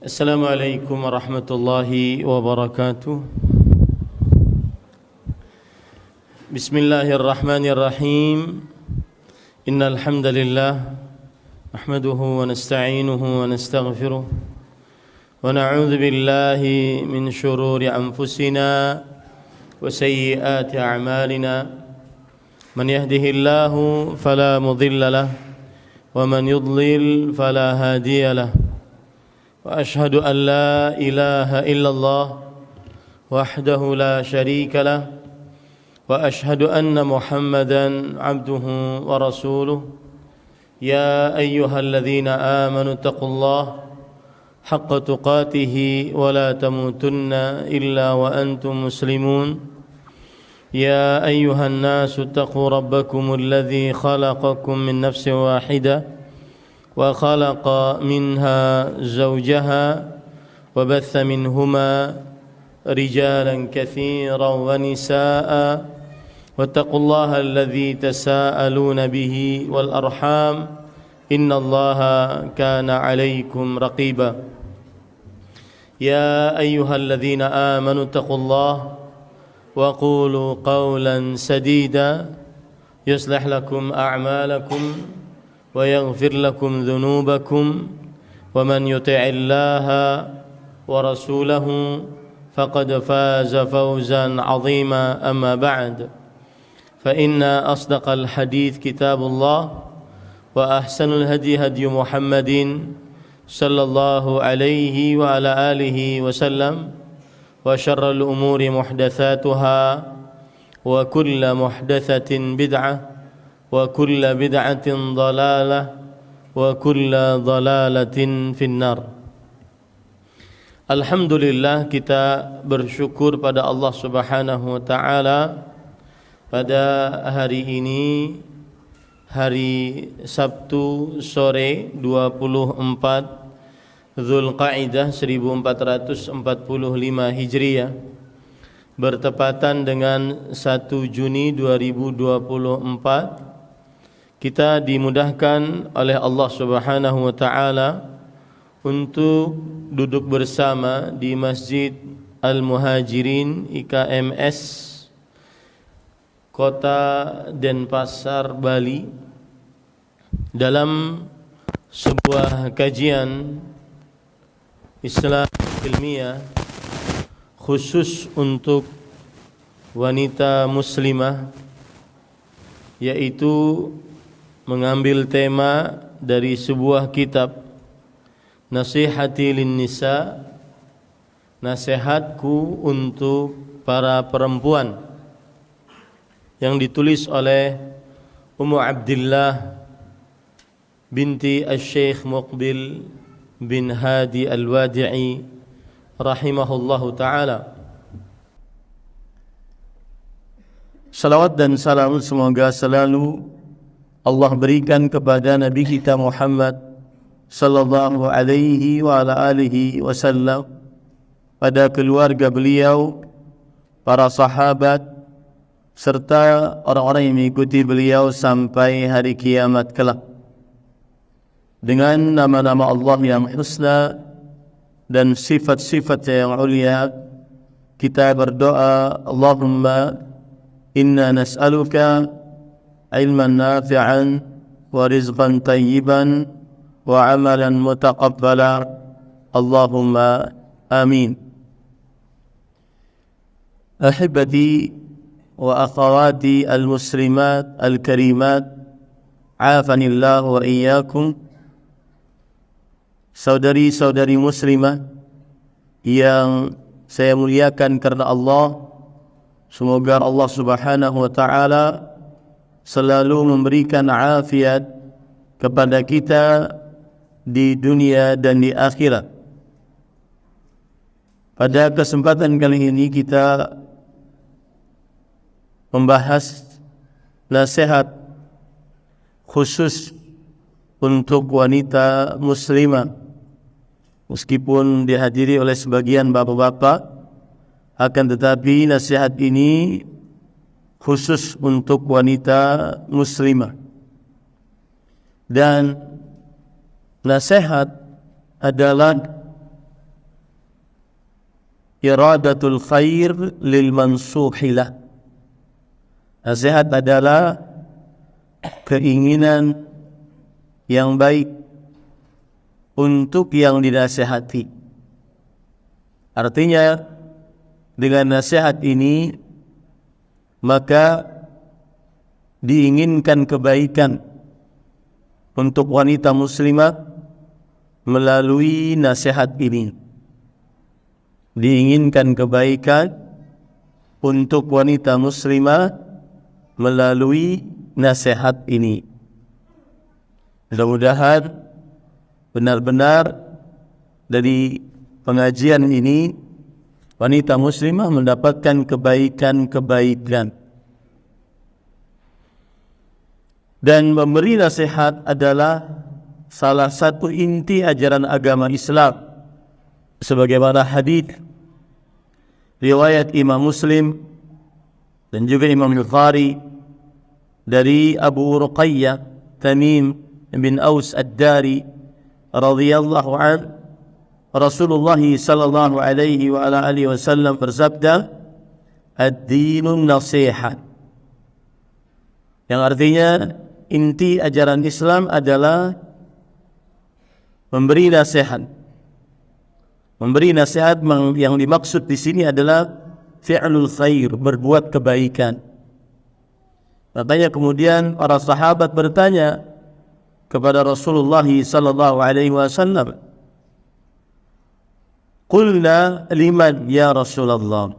Assalamualaikum warahmatullahi wabarakatuh. Bismillahirrahmanirrahim. Innal hamdalillah nahmaduhu wa nasta'inuhu wa nastaghfiruh wa na'udzu billahi min shururi anfusina wa sayyiati a'malina. Man yahdihillahu fala mudilla lahu wa man yudlil fala hadiya lahu. وأشهد أن لا إله إلا الله وحده لا شريك له وأشهد أن محمدا عبده ورسوله يا أيها الذين آمنوا اتقوا الله حق تقاته ولا تموتن إلا وأنتم مسلمون يا أيها الناس اتقوا ربكم الذي خلقكم من نفس واحدة وخلق منها زوجها وبث منهما رجالا كثيرا ونساء واتقوا الله الذي تساءلون به والأرحام إن الله كان عليكم رقيبا يا أيها الذين آمنوا اتقوا الله وقولوا قولا سديدا يصلح لكم أعمالكم ويغفر لكم ذنوبكم ومن يطع الله ورسوله فقد فاز فوزا عظيما أما بعد فإن أصدق الحديث كتاب الله وأحسن الهدي هدي محمد صلى الله عليه وعلى آله وسلم وشر الأمور محدثاتها وكل محدثة بدعة وكل بدعة ضلالة وكل ضلالة في النار. Alhamdulillah, kita bersyukur pada Allah Subhanahu wa taala pada hari ini, hari Sabtu sore 24 Dzulqa'dah 1445 Hijriah, bertepatan dengan 1 Juni 2024. Kita dimudahkan oleh Allah Subhanahu wa taala untuk duduk bersama di Masjid Al-Muhajirin IKMS Kota Denpasar, Bali, dalam sebuah kajian Islam ilmiah khusus untuk wanita muslimah, yaitu mengambil tema dari sebuah kitab Nasihati lin Nisa, nasihatku untuk para perempuan, yang ditulis oleh Ummu Abdillah binti Asy-Syaikh Muqbil bin Hadi Al-Wadi'i rahimahullahu ta'ala. Salawat dan salam semoga selalu Allah berikan kepada Nabi kita Muhammad sallallahu alaihi wa ala alihi wasallam, pada keluarga beliau, para sahabat, serta orang-orang yang mengikuti beliau sampai hari kiamat kelak. Dengan nama-nama Allah yang husna dan sifat-sifat yang ulia, kita berdoa, Allahumma inna nas'aluka ilman nafi'an wa rizqan tayyiban wa amalan mutaqabbala. Allahumma amin. Ahibati wa akhawati al-muslimat al-karimat, afanillah wa iyyakum. Saudari-saudari muslimah yang saya muliakan karena Allah, semoga Allah Subhanahu wa taala selalu memberikan afiat kepada kita di dunia dan di akhirat. Pada kesempatan kali ini kita membahas nasihat khusus untuk wanita muslimah. Meskipun dihadiri oleh sebagian bapak-bapak, akan tetapi nasihat ini khusus untuk wanita muslimah. Dan nasihat adalah iradatul khair lil mansuhilah. Nasihat adalah keinginan yang baik untuk yang dinasihati. Artinya dengan nasihat ini maka diinginkan kebaikan untuk wanita muslimah melalui nasihat ini. Diinginkan kebaikan untuk wanita muslimah melalui nasihat ini. Mudah-mudahan benar-benar dari pengajian ini wanita muslimah mendapatkan kebaikan-kebaikan. Dan memberi nasihat adalah salah satu inti ajaran agama Islam. Sebagaimana hadis riwayat Imam Muslim dan juga Imam Bukhari dari Abu Ruqayyah Tamim bin Aus Ad-Dari radhiyallahu anhu, Rasulullah sallallahu alaihi wa ala alihi wasallam bersabda, "Ad-dinun nasihat." Yang artinya inti ajaran Islam adalah memberi nasihat. Memberi nasihat yang dimaksud di sini adalah fi'lul khair, berbuat kebaikan. Makanya kemudian para sahabat bertanya kepada Rasulullah sallallahu alaihi wasallam, "Qulna liman ya Rasulullah?"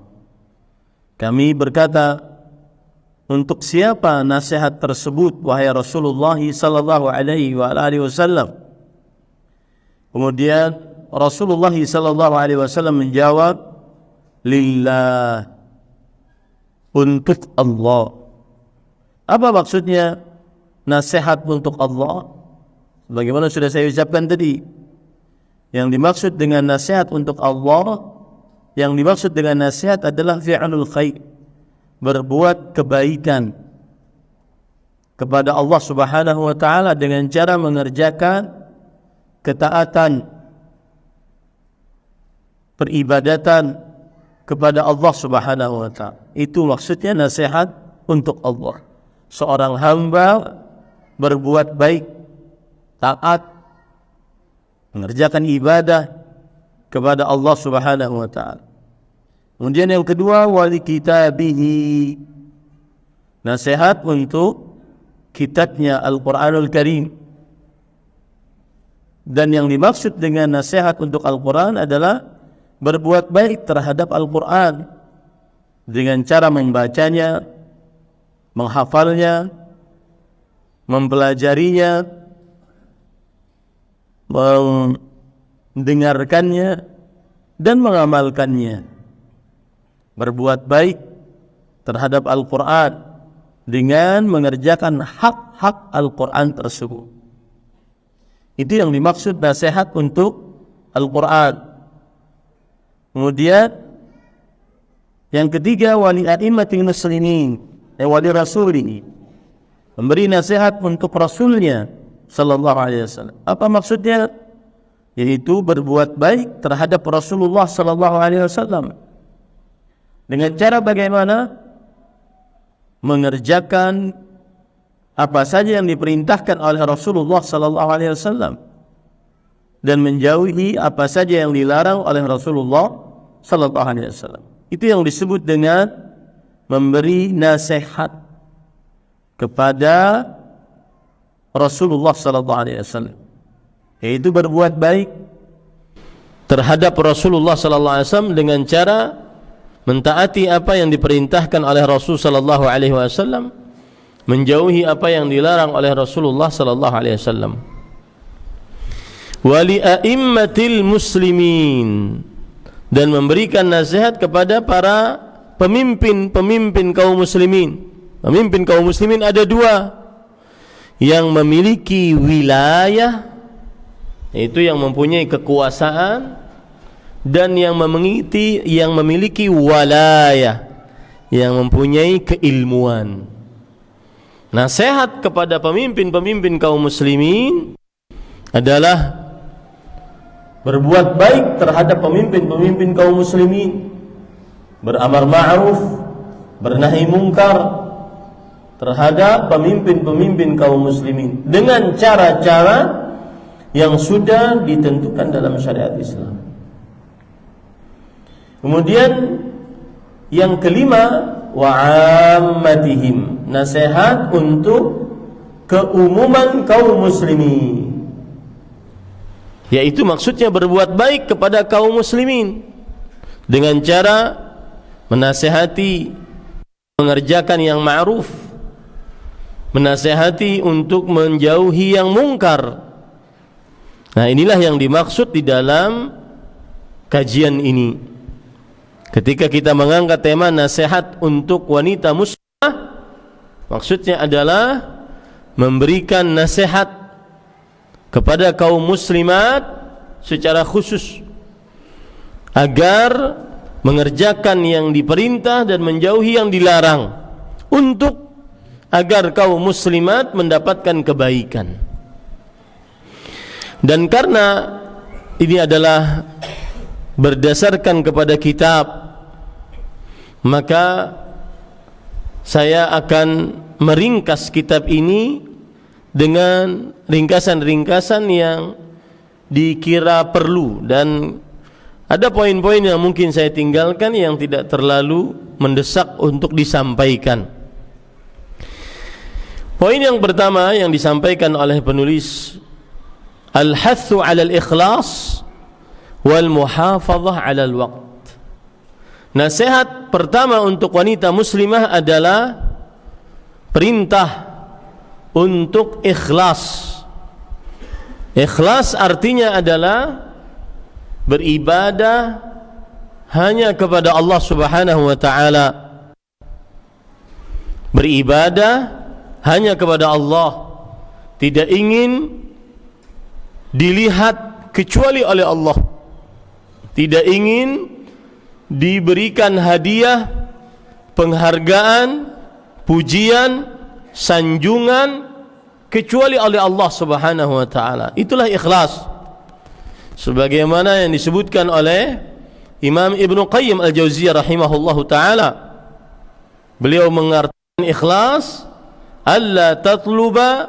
Kami berkata, untuk siapa nasihat tersebut wahai Rasulullah sallallahu alaihi wasallam? Kemudian Rasulullah sallallahu alaihi wasallam menjawab, lillah, untuk Allah. Apa maksudnya nasihat untuk Allah? Bagaimana sudah saya ucapkan tadi, yang dimaksud dengan nasihat untuk Allah, yang dimaksud dengan nasihat adalah fi'lul khair, berbuat kebaikan kepada Allah Subhanahu wa taala dengan cara mengerjakan ketaatan, peribadatan kepada Allah Subhanahu wa taala. Itu maksudnya nasihat untuk Allah. Seorang hamba berbuat baik, taat, mengerjakan ibadah kepada Allah Subhanahu wa taala. Kemudian yang kedua, wali kitabihi, nasihat untuk kitabnya Al-Qur'anul Karim. Dan yang dimaksud dengan nasihat untuk Al-Qur'an adalah berbuat baik terhadap Al-Quran dengan cara membacanya, menghafalnya, mempelajarinya, mendengarkannya, dan mengamalkannya. Berbuat baik terhadap Al-Quran dengan mengerjakan hak-hak Al-Quran tersebut. Itu yang dimaksud nasihat untuk Al-Quran. Kemudian yang ketiga, wali a'immatil muslimin, wali rasul ini, memberi nasihat untuk rasulnya sallallahu alaihi wasallam. Apa maksudnya? Yaitu berbuat baik terhadap Rasulullah sallallahu alaihi wasallam dengan cara bagaimana? Mengerjakan apa saja yang diperintahkan oleh Rasulullah sallallahu alaihi wasallam dan menjauhi apa saja yang dilarang oleh Rasulullah sallallahu alaihi wasallam. Itu yang disebut dengan memberi nasihat kepada Rasulullah sallallahu alaihi wasallam, yaitu berbuat baik terhadap Rasulullah sallallahu alaihi wasallam dengan cara mentaati apa yang diperintahkan oleh Rasul sallallahu alaihi wasallam, menjauhi apa yang dilarang oleh Rasulullah sallallahu alaihi wasallam. Wali a'immatil muslimin, dan memberikan nasihat kepada para pemimpin kaum muslimin. Pemimpin kaum muslimin ada dua, yang memiliki wilayah, yaitu yang mempunyai kekuasaan, dan yang memiliki walayah, yang mempunyai keilmuan. Nasihat kepada pemimpin kaum muslimin adalah berbuat baik terhadap pemimpin kaum muslimin beramar ma'ruf, bernahi mungkar terhadap pemimpin-pemimpin kaum muslimin dengan cara-cara yang sudah ditentukan dalam syariat Islam. Kemudian yang kelima, wa'ammatihim, nasihat untuk keumuman kaum muslimin, yaitu maksudnya berbuat baik kepada kaum muslimin dengan cara menasihati mengerjakan yang ma'ruf, menasihati untuk menjauhi yang mungkar. Nah, inilah yang dimaksud di dalam kajian ini. Ketika kita mengangkat tema nasihat untuk wanita muslimah, maksudnya adalah memberikan nasihat kepada kaum muslimat secara khusus agar mengerjakan yang diperintah dan menjauhi yang dilarang, untuk agar kaum muslimat mendapatkan kebaikan. Dan karena ini adalah berdasarkan kepada kitab, maka saya akan meringkas kitab ini dengan ringkasan-ringkasan yang dikira perlu, dan ada poin-poin yang mungkin saya tinggalkan yang tidak terlalu mendesak untuk disampaikan. Poin yang pertama yang disampaikan oleh penulis, al-hathu 'ala al-ikhlas wal muhafazah 'ala al-waqt. Nasihat pertama untuk wanita muslimah adalah perintah untuk ikhlas. Ikhlas artinya adalah beribadah hanya kepada Allah Subhanahu wa ta'ala. Beribadah hanya kepada Allah, tidak ingin dilihat kecuali oleh Allah, tidak ingin diberikan hadiah, penghargaan, pujian, sanjungan kecuali oleh Allah Subhanahu wa ta'ala. Itulah ikhlas, sebagaimana yang disebutkan oleh Imam Ibnu Qayyim Al-Jauziyah rahimahullahu ta'ala. Beliau mengartikan ikhlas, alla tatluba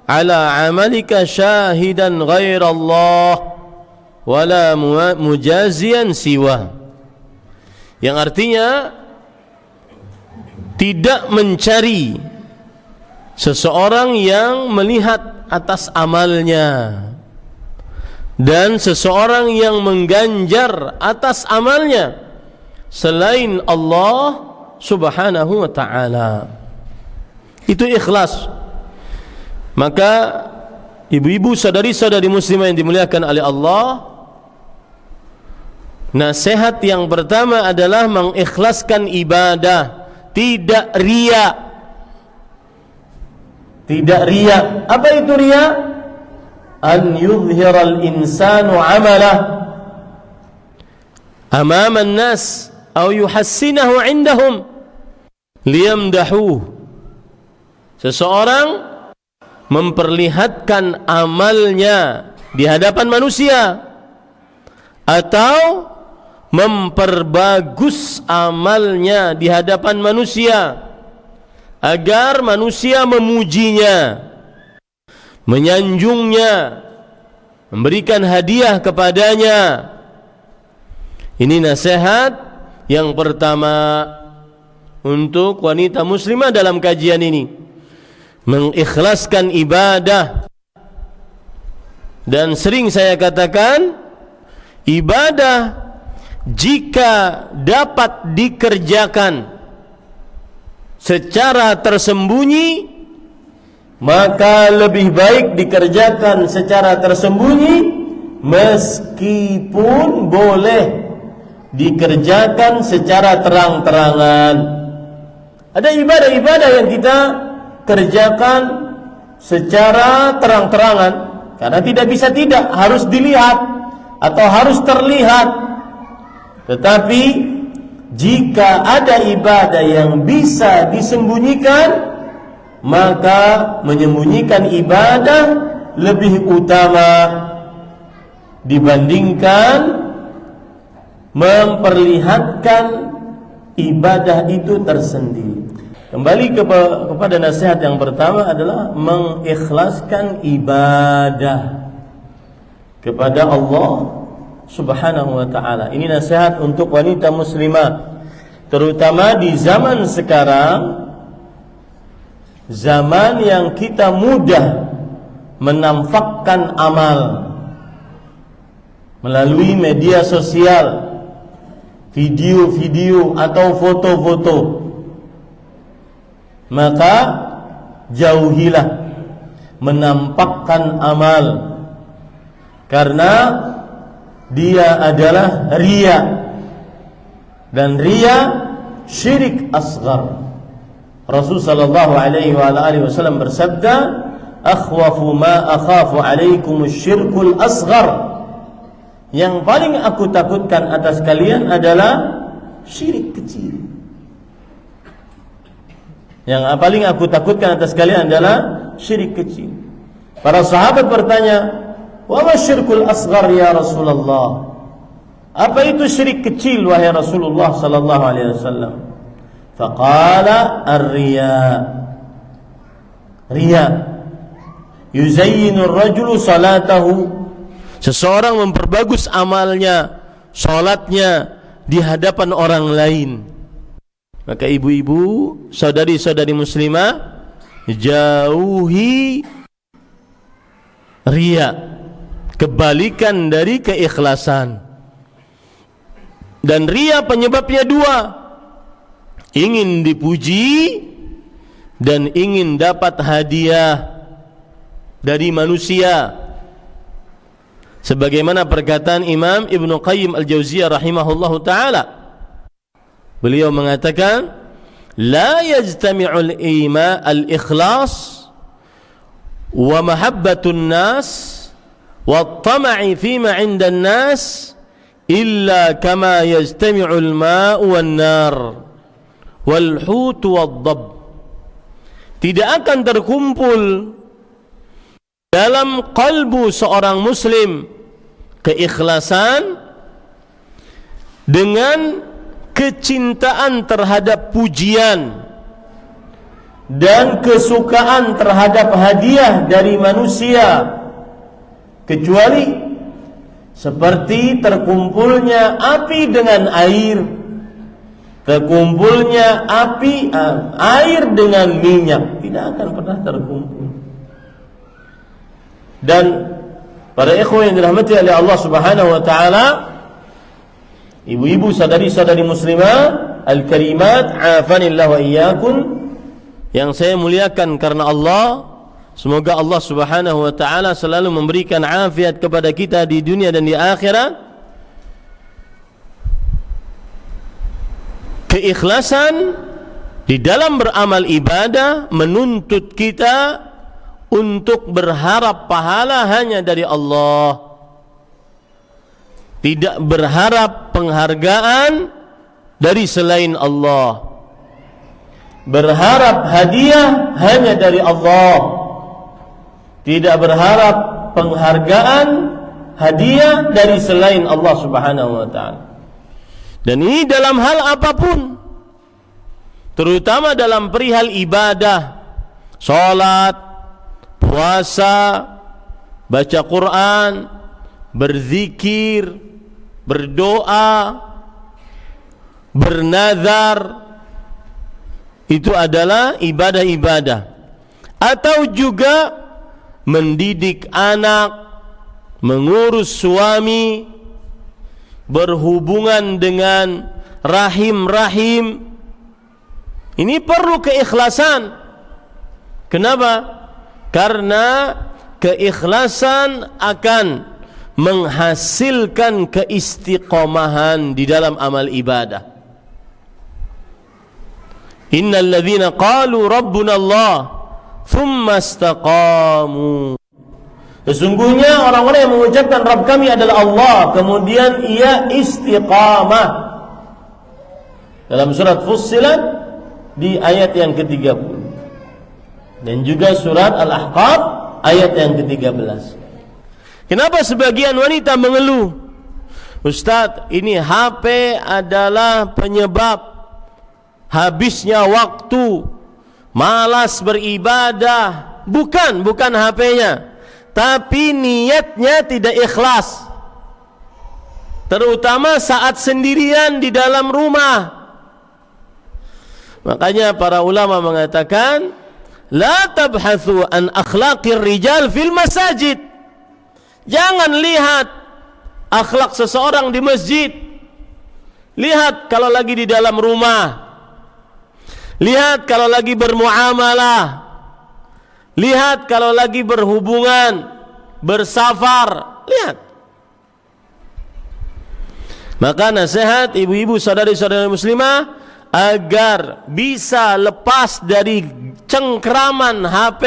ala amalika syahidan ghairallah wala mujazian siwa, yang artinya tidak mencari seseorang yang melihat atas amalnya dan seseorang yang mengganjar atas amalnya selain Allah Subhanahu wa ta'ala. Itu ikhlas. Maka ibu-ibu, saudari-saudari muslimah yang dimuliakan oleh Allah, nasihat yang pertama adalah mengikhlaskan ibadah, tidak riya. Tidak riya. Apa itu riya? An yuzhiral insanu amalah amama an-nas aw yuhassinahu indahum liyamdahuh. Seseorang memperlihatkan amalnya di hadapan manusia atau memperbagus amalnya di hadapan manusia agar manusia memujinya, menyanjungnya, memberikan hadiah kepadanya. Ini nasihat yang pertama untuk wanita muslimah dalam kajian ini, mengikhlaskan ibadah. Dan sering saya katakan, ibadah jika dapat dikerjakan secara tersembunyi, maka lebih baik dikerjakan secara tersembunyi meskipun boleh dikerjakan secara terang-terangan. Ada ibadah-ibadah yang kita kerjakan secara terang-terangan karena tidak bisa tidak, harus dilihat atau harus terlihat. Tetapi jika ada ibadah yang bisa disembunyikan, maka menyembunyikan ibadah lebih utama dibandingkan memperlihatkan ibadah itu tersendiri. Kembali kepada nasihat yang pertama adalah mengikhlaskan ibadah kepada Allah Subhanahu wa ta'ala. Ini nasihat untuk wanita muslimah, terutama di zaman sekarang, zaman yang kita mudah menampakkan amal melalui media sosial, video-video atau foto-foto. Maka jauhilah menampakkan amal, karena dia adalah riya, dan riya syirik asghar. Rasul sallallahu alaihi wasallam bersabda, "Akhwafu ma akhafu alaikum syirkul asghar." Yang paling aku takutkan atas kalian adalah syirik kecil. Yang paling aku takutkan atas kalian adalah syirik kecil. Para sahabat bertanya, "Wa ma syirkul asghar ya Rasulullah?" Apa itu syirik kecil wahai Rasulullah sallallahu alaihi wasallam? Faqala ar-riya. Riya. Yuzayyinu ar-rajulu salatahu. Seseorang memperbagus amalnya, salatnya di hadapan orang lain. Maka ibu-ibu, saudari-saudari muslimah, jauhi riya, kebalikan dari keikhlasan. Dan riya penyebabnya dua, ingin dipuji dan ingin dapat hadiah dari manusia. Sebagaimana perkataan Imam Ibnu Qayyim Al-Jauziyah rahimahullahu ta'ala, beliau mengatakan, la yajtami'ul al-ikhlas wa mahabbatun nas wa tama'i fima 'indan nas illa kama yajtami'ul ma'u wan nar wal hut wad dab. Tidak akan terkumpul dalam kalbu seorang muslim keikhlasan dengan kecintaan terhadap pujian dan kesukaan terhadap hadiah dari manusia, kecuali seperti terkumpulnya api dengan air, terkumpulnya air dengan minyak, tidak akan pernah terkumpul. Dan para ikhwan yang dirahmati oleh Allah Subhanahu wa ta'ala, ibu-ibu, sadari-sadari muslimah, al-karimat, afanillah wa iyyakum, yang saya muliakan karena Allah, semoga Allah Subhanahu wa ta'ala selalu memberikan afiat kepada kita di dunia dan di akhirat. Keikhlasan di dalam beramal ibadah menuntut kita untuk berharap pahala hanya dari Allah, tidak berharap penghargaan dari selain Allah, berharap hadiah hanya dari Allah, tidak berharap penghargaan hadiah dari selain Allah Subhanahu wa ta'ala. Dan ini dalam hal apapun, terutama dalam perihal ibadah, salat, puasa, baca Quran, berzikir, berdoa, bernazar, itu adalah ibadah-ibadah. Atau juga mendidik anak, mengurus suami, berhubungan dengan rahim-rahim. Ini perlu keikhlasan. Kenapa? Karena keikhlasan akan menghasilkan keistiqomahan di dalam amal ibadah. Innal ladzina qalu rabbuna Allah thumma istaqamu. Sesungguhnya orang-orang yang mengucapkan Rabb kami adalah Allah, kemudian ia istiqamah. Dalam surat Fussilat di ayat yang ke-30. Dan juga surat Al-Ahqaf ayat yang ke-13. Kenapa sebagian wanita mengeluh? Ustaz, ini HP adalah penyebab habisnya waktu, malas beribadah. Bukan HP-nya, tapi niatnya tidak ikhlas, terutama saat sendirian di dalam rumah. Makanya para ulama mengatakan, la tabhathu an akhlaqir rijal fil masajid. Jangan lihat akhlak seseorang di masjid. Lihat kalau lagi di dalam rumah. Lihat kalau lagi bermuamalah. Lihat kalau lagi berhubungan, bersafar. Lihat. Maka nasihat ibu-ibu, saudari-saudari muslimah, agar bisa lepas dari cengkraman HP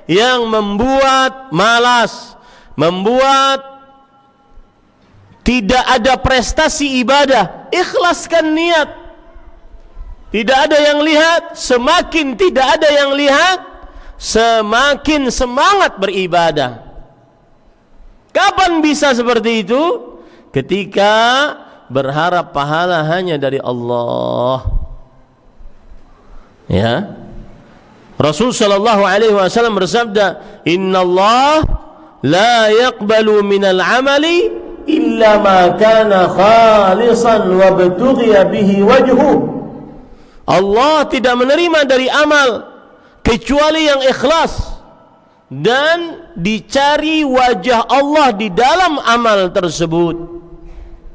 yang membuat malas, membuat tidak ada prestasi ibadah. Ikhlaskan niat. Tidak ada yang lihat. Semakin tidak ada yang lihat, semakin semangat beribadah. Kapan bisa seperti itu? Ketika berharap pahala hanya dari Allah. Ya. Rasul sallallahu alaihi wasallam bersabda, "Innallaha la yaqbalu minal amali illa ma kana khalisan wa btughiya bihi wajhu." Allah tidak menerima dari amal kecuali yang ikhlas dan dicari wajah Allah di dalam amal tersebut.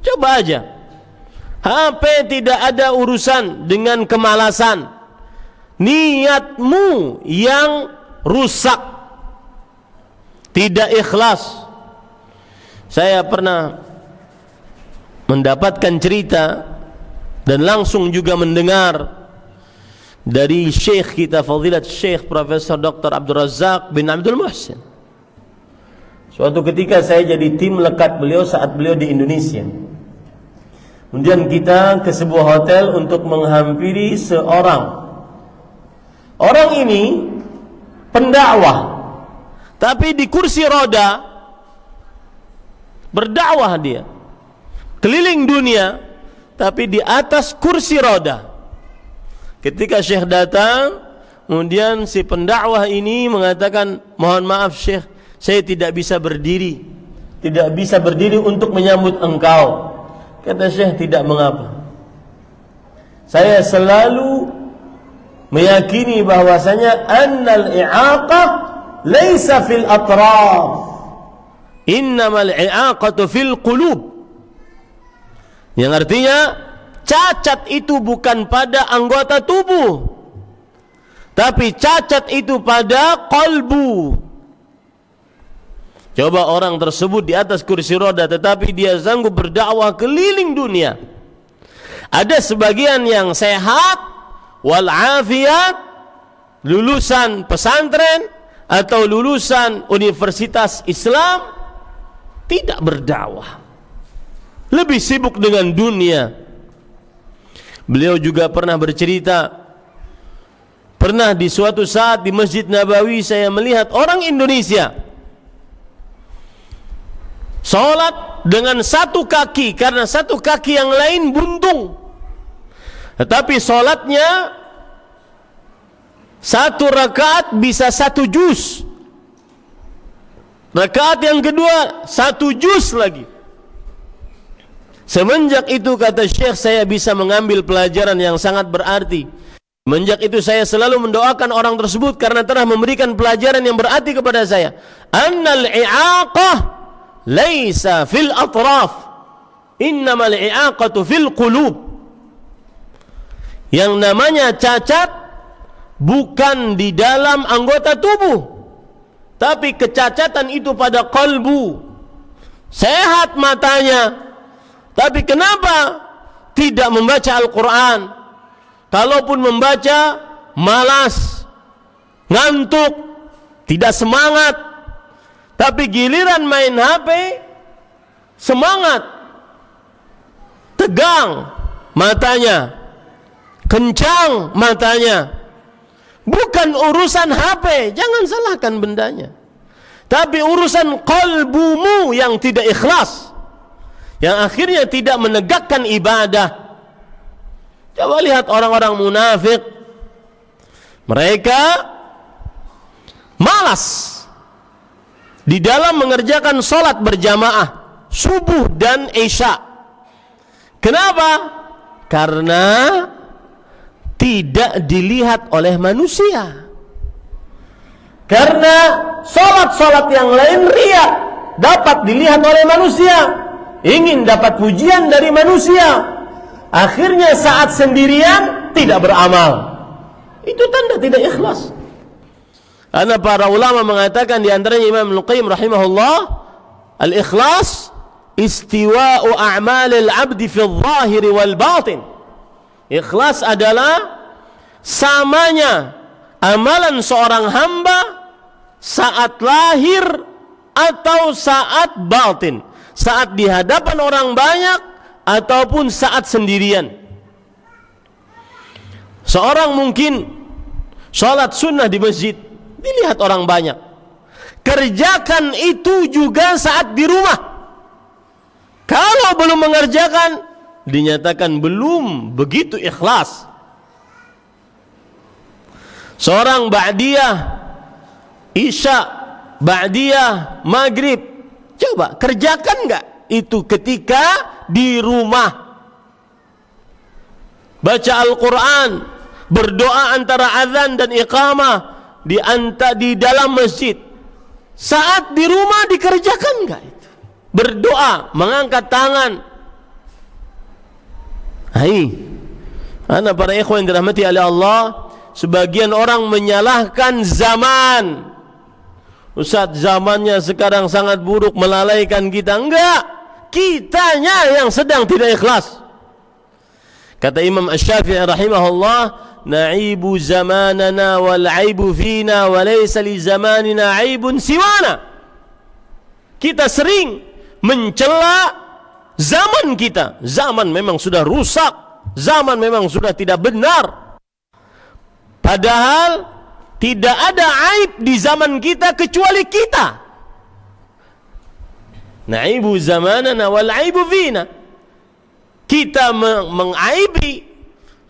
Coba aja, HP tidak ada urusan dengan kemalasan, niatmu yang rusak, tidak ikhlas. Saya pernah mendapatkan cerita dan langsung juga mendengar dari Syekh kita, Fadilat Syekh Profesor Dr. Abdul Razak bin Abdul Muhsin. Suatu ketika saya jadi tim lekat beliau saat beliau di Indonesia. Kemudian kita ke sebuah hotel untuk menghampiri seorang. Orang ini pendakwah, tapi di kursi roda, berdakwah dia keliling dunia, tapi di atas kursi roda. Ketika Syekh datang, kemudian si pendakwah ini mengatakan, "Mohon maaf Syekh, saya tidak bisa berdiri untuk menyambut engkau." Kata Syekh, "Tidak mengapa. Saya selalu meyakini bahwasanya annal i'aqah laisa fil atraf, innamal i'aqatu fil qulub." Yang artinya cacat itu bukan pada anggota tubuh, tapi cacat itu pada qalbu. Coba orang tersebut di atas kursi roda, tetapi dia sanggup berdakwah keliling dunia. Ada sebagian yang sehat walafiat, lulusan pesantren atau lulusan universitas Islam, tidak berdakwah, lebih sibuk dengan dunia. Beliau juga pernah bercerita, pernah di suatu saat di Masjid Nabawi saya melihat orang Indonesia sholat dengan satu kaki, karena satu kaki yang lain buntung, tetapi sholatnya satu rakaat bisa 1 juz, rakaat yang kedua 1 juz lagi. Semenjak itu, kata Syekh, saya bisa mengambil pelajaran yang sangat berarti. Semenjak itu saya selalu mendoakan orang tersebut karena telah memberikan pelajaran yang berarti kepada saya. Annal i'aqah laisa fil atraf, innamal i'aqatu fil qulub. Yang namanya cacat bukan di dalam anggota tubuh, tapi kecacatan itu pada kalbu. Sehat matanya, tapi kenapa tidak membaca Al-Quran? Kalaupun membaca, malas, ngantuk, tidak semangat. Tapi giliran main HP, semangat, tegang matanya, kencang matanya. Bukan urusan HP, jangan salahkan bendanya, tapi urusan qalbumu yang tidak ikhlas, yang akhirnya tidak menegakkan ibadah. Coba lihat orang-orang munafik. Mereka malas di dalam mengerjakan sholat berjamaah subuh dan isya. Kenapa? Karena tidak dilihat oleh manusia. Karena sholat-sholat yang lain riya, dapat dilihat oleh manusia, ingin dapat pujian dari manusia, akhirnya saat sendirian tidak beramal. Itu tanda tidak ikhlas. Karena para ulama mengatakan, di antaranya Imam Al-Qayyim rahimahullah, al-ikhlas istiwa'u a'malil abdi fil zahiri wal batin. Ikhlas adalah samanya amalan seorang hamba saat lahir atau saat batin, saat di hadapan orang banyak ataupun saat sendirian. Seorang mungkin sholat sunnah di masjid, dilihat orang banyak. Kerjakan itu juga saat di rumah. Kalau belum mengerjakan, dinyatakan belum begitu ikhlas. Seorang ba'diyah isya, ba'diyah maghrib, coba kerjakan enggak itu ketika di rumah? Baca Al-Quran, berdoa antara azan dan iqamah di dalam masjid. Saat di rumah dikerjakan enggak itu? Berdoa, mengangkat tangan. Hai, ana para ikhwan yang dirahmati oleh Allah, sebagian orang menyalahkan zaman. Ustaz, zamannya sekarang sangat buruk, melalaikan kita. Enggak, kitanya yang sedang tidak ikhlas. Kata Imam Asy-Syafi'i rahimahullah, na'ibu zamanana wal 'aibu fina wa laysa li zamanina 'aibun siwana. Kita sering mencela zaman kita. Zaman memang sudah rusak, zaman memang sudah tidak benar. Padahal tidak ada aib di zaman kita kecuali kita. Na'ibu zamanana wal 'aibu fina. Kita mengaibi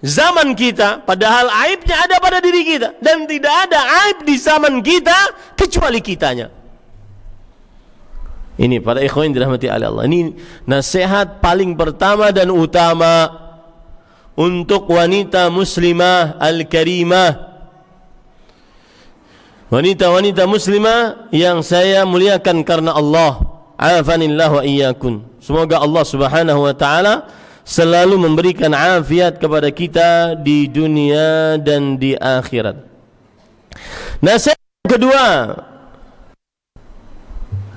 zaman kita, padahal aibnya ada pada diri kita, dan tidak ada aib di zaman kita kecuali kitanya. Ini para ikhwan dirahmati Allah. Ini nasihat paling pertama dan utama untuk wanita muslimah al-karimah, wanita-wanita muslimah yang saya muliakan karena Allah. Afanillah wa iyyakum. Semoga Allah Subhanahu wa taala selalu memberikan afiat kepada kita di dunia dan di akhirat. Nasihat kedua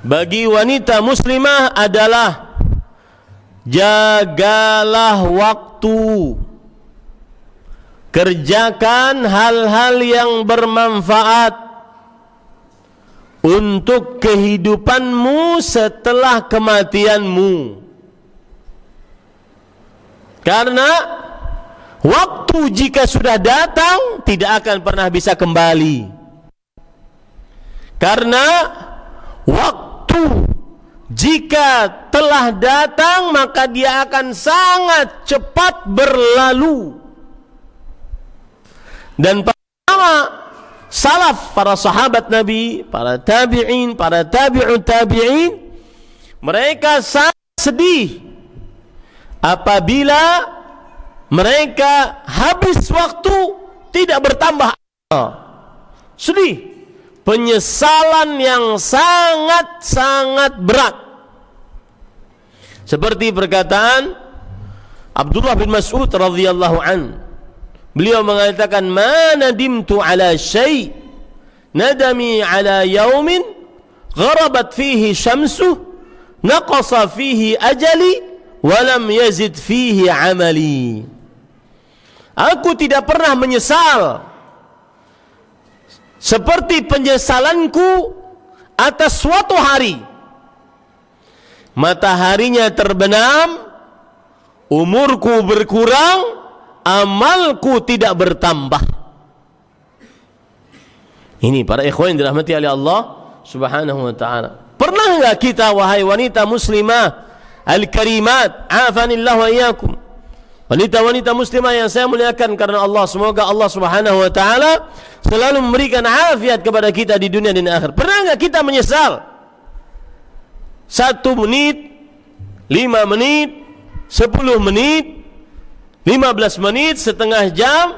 bagi wanita muslimah adalah jagalah waktu. Kerjakan hal-hal yang bermanfaat untuk kehidupanmu setelah kematianmu. Karena waktu jika sudah datang tidak akan pernah bisa kembali. Karena waktu jika telah datang maka dia akan sangat cepat berlalu. Dan para salaf, para sahabat Nabi, para tabi'in, para tabi'ut tabi'in, mereka sangat sedih apabila mereka habis waktu tidak bertambah amal. Sedih, penyesalan yang sangat-sangat berat. Seperti perkataan Abdullah bin Mas'ud radhiyallahu an. Beliau mengatakan, "Ma nadimtu ala syai' nadami ala yaumin gharabat fihi syamsuh naqasa fihi ajali walam yazid fihi amali." Aku tidak pernah menyesal seperti penyesalanku atas suatu hari mataharinya terbenam, umurku berkurang, amalku tidak bertambah. Ini para ikhwan yang dirahmati oleh Allah Subhanahu wa taala. Pernah enggak kita wahai wanita muslimah al-karimat, afanillah wa iyyakum, Wanita-wanita muslimah yang saya muliakan karena Allah, semoga Allah Subhanahu wa taala selalu memberikan afiat kepada kita di dunia dan akhir. Pernah enggak kita menyesal? 1 menit, 5 menit, 10 menit, 15 menit, setengah jam,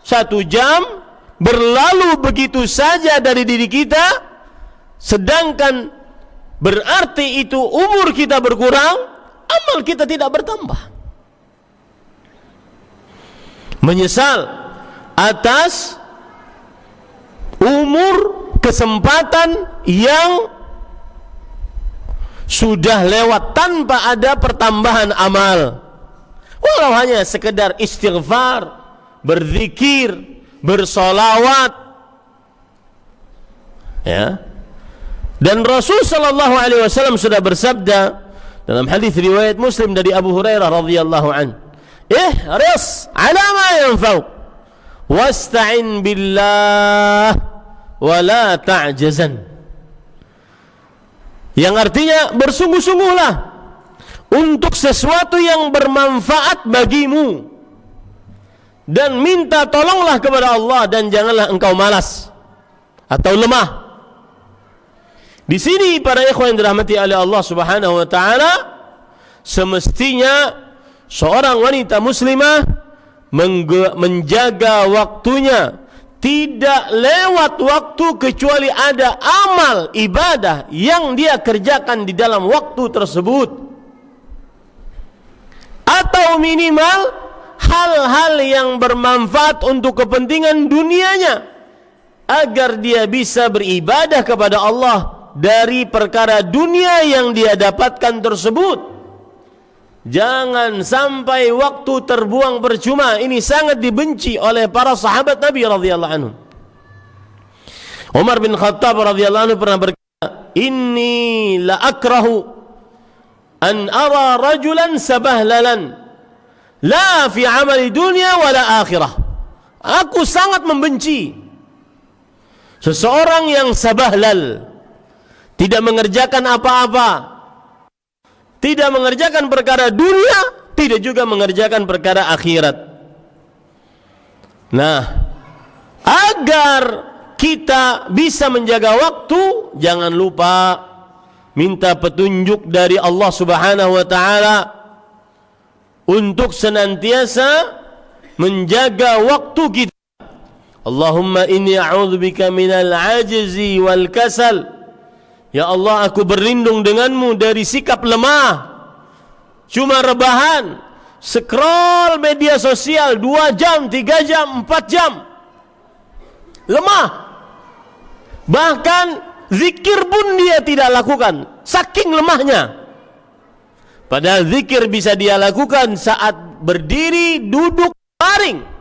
1 jam berlalu begitu saja dari diri kita, sedangkan berarti itu umur kita berkurang, amal kita tidak bertambah. Menyesal atas umur, kesempatan yang sudah lewat tanpa ada pertambahan amal, walau hanya sekedar istighfar, berzikir, bersolawat, ya. Dan Rasul sallallahu alaihi wasallam sudah bersabda dalam hadis riwayat Muslim dari Abu Hurairah radhiyallahu anhu, ihris ala ma yanfa'uk wasta'in billah wa la ta'jazan, yang artinya bersungguh-sungguhlah untuk sesuatu yang bermanfaat bagimu dan minta tolonglah kepada Allah dan janganlah engkau malas atau lemah. Di sini para ikhwan yang dirahmati oleh Allah Subhanahu wa taala, semestinya seorang wanita muslimah menjaga waktunya, tidak lewat waktu kecuali ada amal ibadah yang dia kerjakan di dalam waktu tersebut, atau minimal hal-hal yang bermanfaat untuk kepentingan dunianya agar dia bisa beribadah kepada Allah dari perkara dunia yang dia dapatkan tersebut. Jangan sampai waktu terbuang percuma. Ini sangat dibenci oleh para sahabat Nabi radhiyallahu anhu. Umar bin Khattab radhiyallahu anhu pernah berkata, "Inni la akrahu an ara rajulan sabahlalan la fi amali dunya wala akhirah." Aku sangat membenci seseorang yang sabahlal, tidak mengerjakan apa-apa, tidak mengerjakan perkara dunia, tidak juga mengerjakan perkara akhirat. Nah, agar kita bisa menjaga waktu, jangan lupa minta petunjuk dari Allah Subhanahu wa taala untuk senantiasa menjaga waktu kita. Allahumma inni a'udzubika minal ajzi wal kasal. Ya Allah, aku berlindung denganmu dari sikap lemah, cuma rebahan, scroll media sosial 2 jam, 3 jam, 4 jam, lemah. Bahkan zikir pun dia tidak lakukan, saking lemahnya. Padahal zikir bisa dia lakukan saat berdiri, duduk, baring.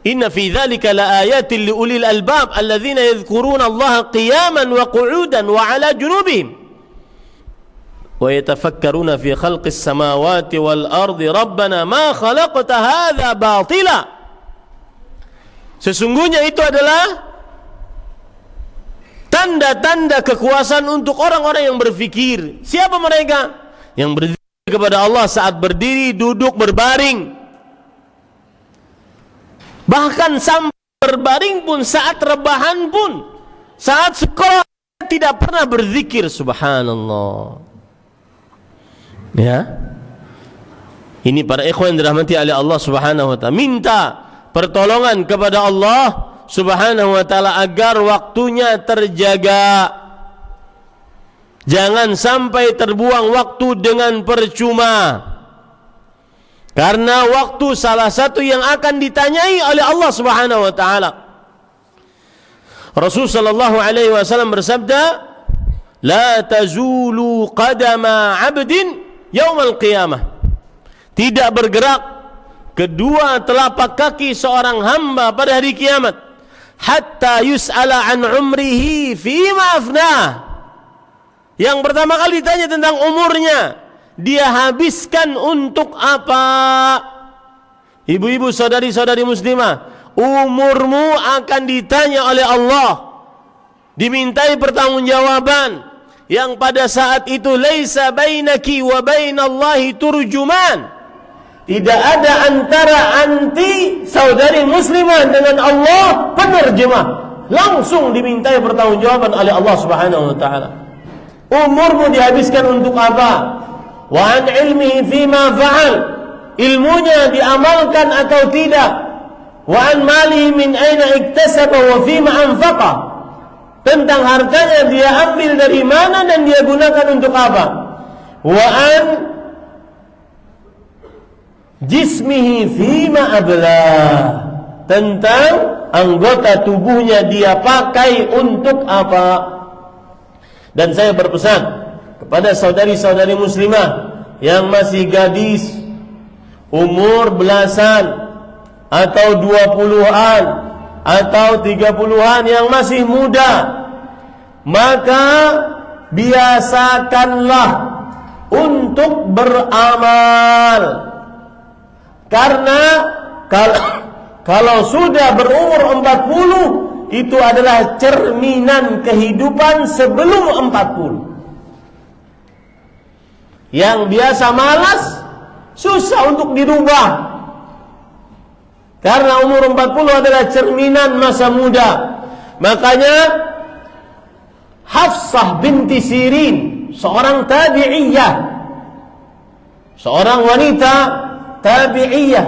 Inna fi dzalika laayatin liulil albab alladzina yadhkuruna Allaha qiyaman wa qu'udan wa 'ala junubihim wa yatafakkaruna fi khalqis samawati wal ardi rabbana ma khalaqta hadza batila. Sesungguhnya itu adalah tanda-tanda kekuasaan untuk orang-orang yang berfikir. Siapa mereka? Yang berzikir kepada Allah saat berdiri, duduk, berbaring. Bahkan sampai berbaring pun, saat rebahan pun, saat sekolah tidak pernah berzikir. Subhanallah. Ya, ini para ikhwan yang dirahmati oleh Allah Subhanahu wa taala, minta pertolongan kepada Allah Subhanahu wa taala agar waktunya terjaga. Jangan sampai terbuang waktu dengan percuma. Karena waktu salah satu yang akan ditanyai oleh Allah Subhanahu wa taala. Rasul sallallahu alaihi wasallam bersabda, "La tazulu qadama 'abdin yaumal qiyamah." Tidak bergerak kedua telapak kaki seorang hamba pada hari kiamat hatta yus'ala an umrihi fima afnah. Yang pertama kali ditanya tentang umurnya, dia habiskan untuk apa? Ibu-ibu, saudari-saudari muslimah, umurmu akan ditanya oleh Allah, dimintai pertanggungjawaban yang pada saat itu laisa bainaki wa bainallahi turjuman. Tidak ada antara anti saudari muslimah dengan Allah penerjemah. Langsung dimintai pertanggungjawaban oleh Allah Subhanahu wa taala. Umurmu dihabiskan untuk apa? Wa an ilmihi fima fa'al. Ilmunya diamalkan atau tidak? Wa an malihi min aina iktasaba wa fima anfaqa. Tentang hartanya dia ambil dari mana dan dia gunakan untuk apa? Wa an jismihi fima abla, tentang anggota tubuhnya dia pakai untuk apa. Dan saya berpesan kepada saudari-saudari muslimah yang masih gadis, umur belasan atau 20-an atau 30-an yang masih muda, maka biasakanlah untuk beramal. Karena kalau sudah berumur 40, itu adalah cerminan kehidupan sebelum 40. Yang biasa malas, susah untuk dirubah. Karena umur 40 adalah cerminan masa muda. Makanya Hafsah binti Sirin, seorang tabi'iyah, seorang wanita tabi'iyah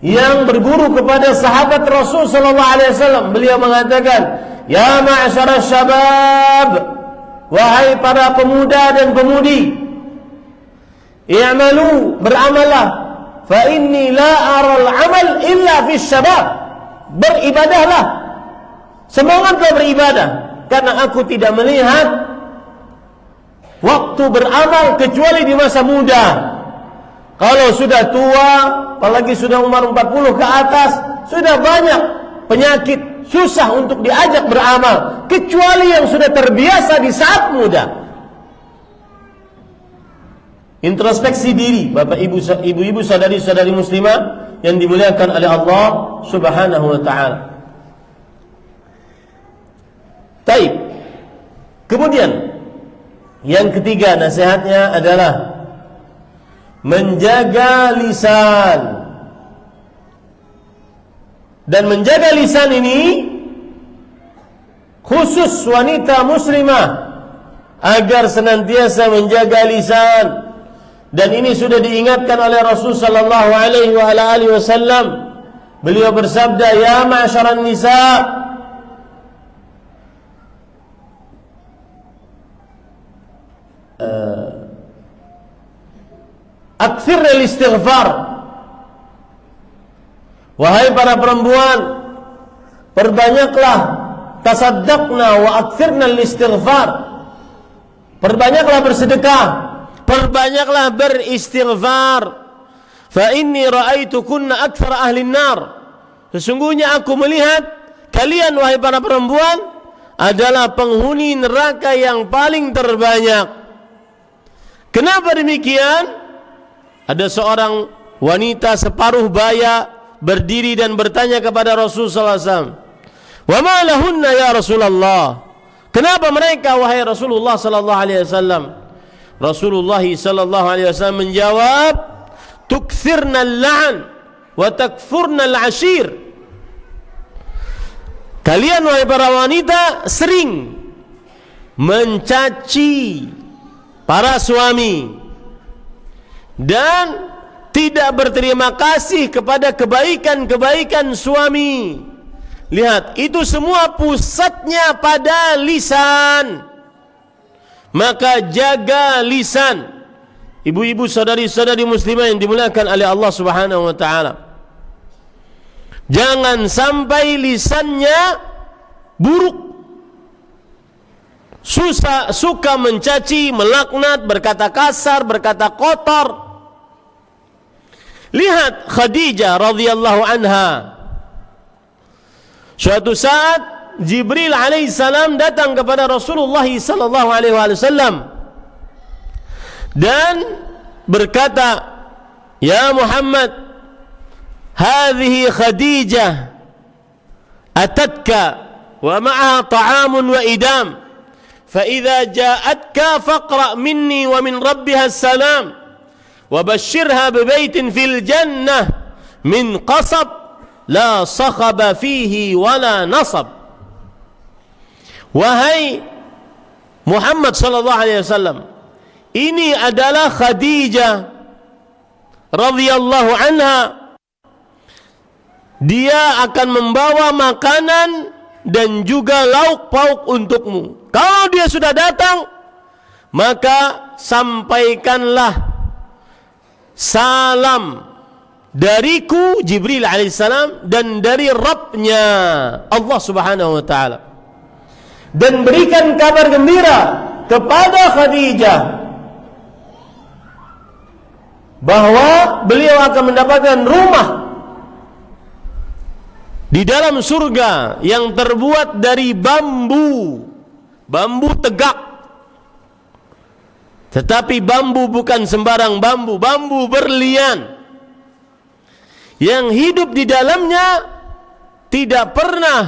yang berguru kepada sahabat Rasul sallallahu alaihi wasallam, beliau mengatakan, "Ya ma'syara syabab, wahai para pemuda dan pemudi, i'malu, beramallah, fa inni la aral amal illa fi syabab." Beribadahlah, semangatlah beribadah, karena aku tidak melihat waktu beramal kecuali di masa muda. Kalau sudah tua, apalagi sudah umur 40 ke atas, sudah banyak penyakit, susah untuk diajak beramal, kecuali yang sudah terbiasa di saat muda. Introspeksi diri, Bapak Ibu, saudari-saudari muslimah yang dimuliakan oleh Allah Subhanahu wa taala. Baik. Kemudian yang ketiga nasihatnya adalah menjaga lisan. Dan menjaga lisan ini khusus wanita muslimah, agar senantiasa menjaga lisan. Dan ini sudah diingatkan oleh Rasul sallallahu alaihi wa ala alihi wasallam. Beliau bersabda, "Ya ma'syaran nisa, aktsirna al-istighfar." Wahai para perempuan, perbanyaklah tasaddaqna wa aktsirna al-istighfar. Perbanyaklah bersedekah, perbanyaklah beristighfar. Fa inni ra'aitukunna aktsara ahli an-nar. Sesungguhnya aku melihat kalian wahai para perempuan adalah penghuni neraka yang paling terbanyak. Kenapa demikian? Ada seorang wanita separuh baya berdiri dan bertanya kepada Rasul sallallahu alaihi wasallam, "Wa ma lahunna ya Rasulullah?" Kenapa mereka wahai Rasulullah sallallahu alaihi wasallam? Rasulullah sallallahu alaihi wasallam menjawab, "Tukthirna al-la'n wa takfurna al-'ashir." Kalian wahai para wanita sering mencaci para suami dan tidak berterima kasih kepada kebaikan-kebaikan suami. Lihat, itu semua pusatnya pada lisan. Maka jaga lisan. Ibu-ibu, saudari-saudari muslimah yang dimuliakan oleh Allah Subhanahu wa taala, jangan sampai lisannya buruk, suka mencaci, melaknat, berkata kasar, berkata kotor. Lihat Khadijah radhiyallahu anha. Suatu saat Jibril alaihissalam datang kepada Rasulullah sallallahu alaihi wasallam dan berkata, "Ya Muhammad, hadhihi Khadijah atatka wa ma'aha ta'amun wa idam, fa idza ja'atka faqra minni wa min rabbiha as-salam, wa basyirha bi baitin fil jannah min qasab la sakhaba fihi wala nasab. Wahai Muhammad sallallahu alaihi wasallam, ini adalah Khadijah radhiyallahu anha. Dia akan membawa makanan dan juga lauk pauk untukmu. Kalau dia sudah datang, maka sampaikanlah salam dariku Jibril alaihissalam dan dari Rabbnya Allah subhanahu wa ta'ala, dan berikan kabar gembira kepada Khadijah bahwa beliau akan mendapatkan rumah di dalam surga yang terbuat dari bambu tegak. Tetapi bambu bukan sembarang bambu, bambu berlian yang hidup di dalamnya tidak pernah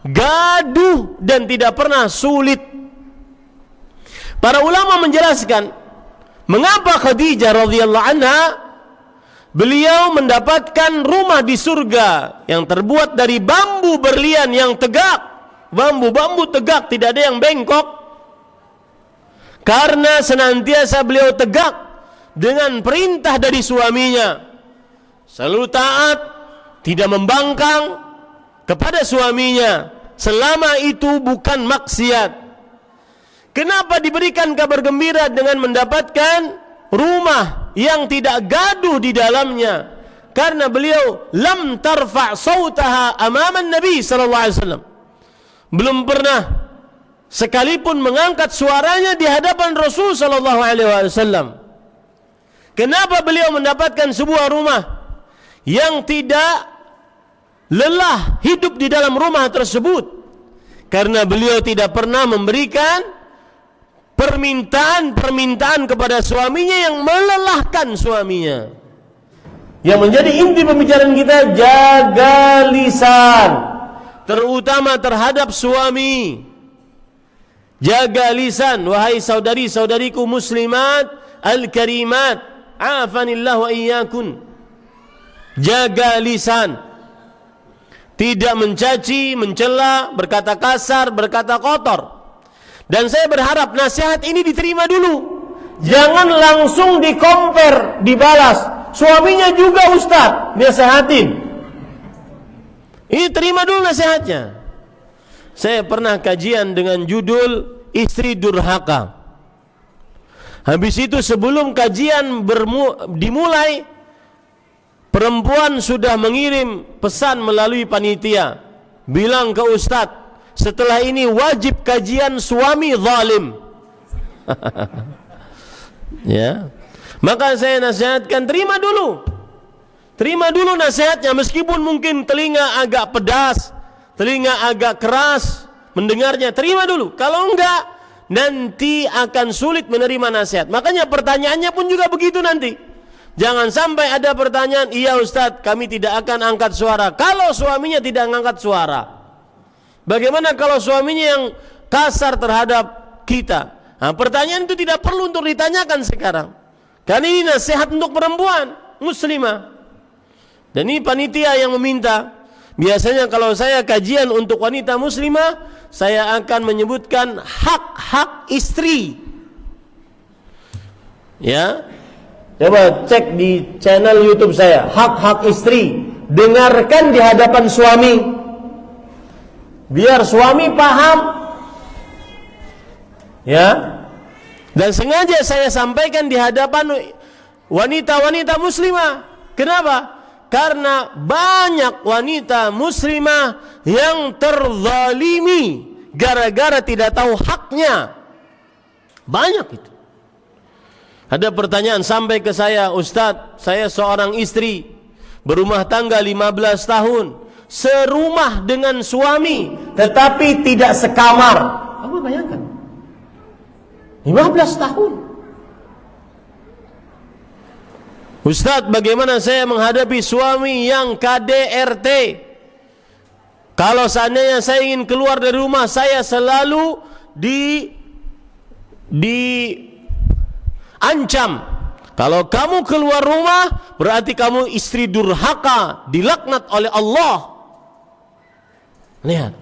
gaduh dan tidak pernah sulit. Para ulama menjelaskan mengapa Khadijah radhiyallahu anha beliau mendapatkan rumah di surga yang terbuat dari bambu berlian yang tegak, bambu tegak, tidak ada yang bengkok. Karena senantiasa beliau tegak dengan perintah dari suaminya, selalu taat, tidak membangkang kepada suaminya selama itu bukan maksiat. Kenapa diberikan kabar gembira dengan mendapatkan rumah yang tidak gaduh di dalamnya? Karena beliau lam tarfa' sautaha amaman Nabi sallallahu alaihi wasallam, belum pernah sekalipun mengangkat suaranya di hadapan Rasul sallallahu alaihi wasallam. Kenapa beliau mendapatkan sebuah rumah yang tidak lelah hidup di dalam rumah tersebut? Karena beliau tidak pernah memberikan permintaan kepada suaminya yang melelahkan suaminya. Yang menjadi inti pembicaraan kita, jaga lisan, terutama terhadap suami. Jaga lisan, wahai saudari-saudariku muslimat al-karimat, afanillah wa iyyakun. Jaga lisan, tidak mencaci, mencela, berkata kasar, berkata kotor. Dan saya berharap nasihat ini diterima dulu. Jangan langsung di-compare, dibalas. Suaminya juga ustaz, dia sehatin. Ini terima dulu nasihatnya. Saya pernah kajian dengan judul Istri Durhaka. Habis itu sebelum kajian dimulai, perempuan sudah mengirim pesan melalui panitia, bilang ke ustaz, setelah ini wajib kajian suami zalim. Ya. Maka saya nasihatkan, terima dulu nasihatnya, meskipun mungkin telinga agak pedas, telinga agak keras mendengarnya, terima dulu. Kalau enggak, nanti akan sulit menerima nasihat. Makanya pertanyaannya pun juga begitu nanti. Jangan sampai ada pertanyaan, iya Ustadz, kami tidak akan angkat suara. Kalau suaminya tidak angkat suara, bagaimana kalau suaminya yang kasar terhadap kita? Nah, pertanyaan itu tidak perlu untuk ditanyakan sekarang. Karena ini nasihat untuk perempuan muslimah. Dan ini panitia yang meminta. Biasanya kalau saya kajian untuk wanita muslimah, saya akan menyebutkan hak-hak istri. Ya. Coba cek di channel YouTube saya, hak-hak istri. Dengarkan di hadapan suami, biar suami paham. Ya. Dan sengaja saya sampaikan di hadapan wanita-wanita muslimah. Kenapa? Karena banyak wanita muslimah yang terzalimi gara-gara tidak tahu haknya. Banyak itu. Ada pertanyaan sampai ke saya, Ustadz, saya seorang istri berumah tangga 15 tahun, serumah dengan suami, tetapi tidak sekamar. Apa bayangkan? 15 tahun. Ustadz, bagaimana saya menghadapi suami yang KDRT? Kalau seandainya saya ingin keluar dari rumah, saya selalu diancam. Kalau kamu keluar rumah, berarti kamu istri durhaka, dilaknat oleh Allah. Lihat.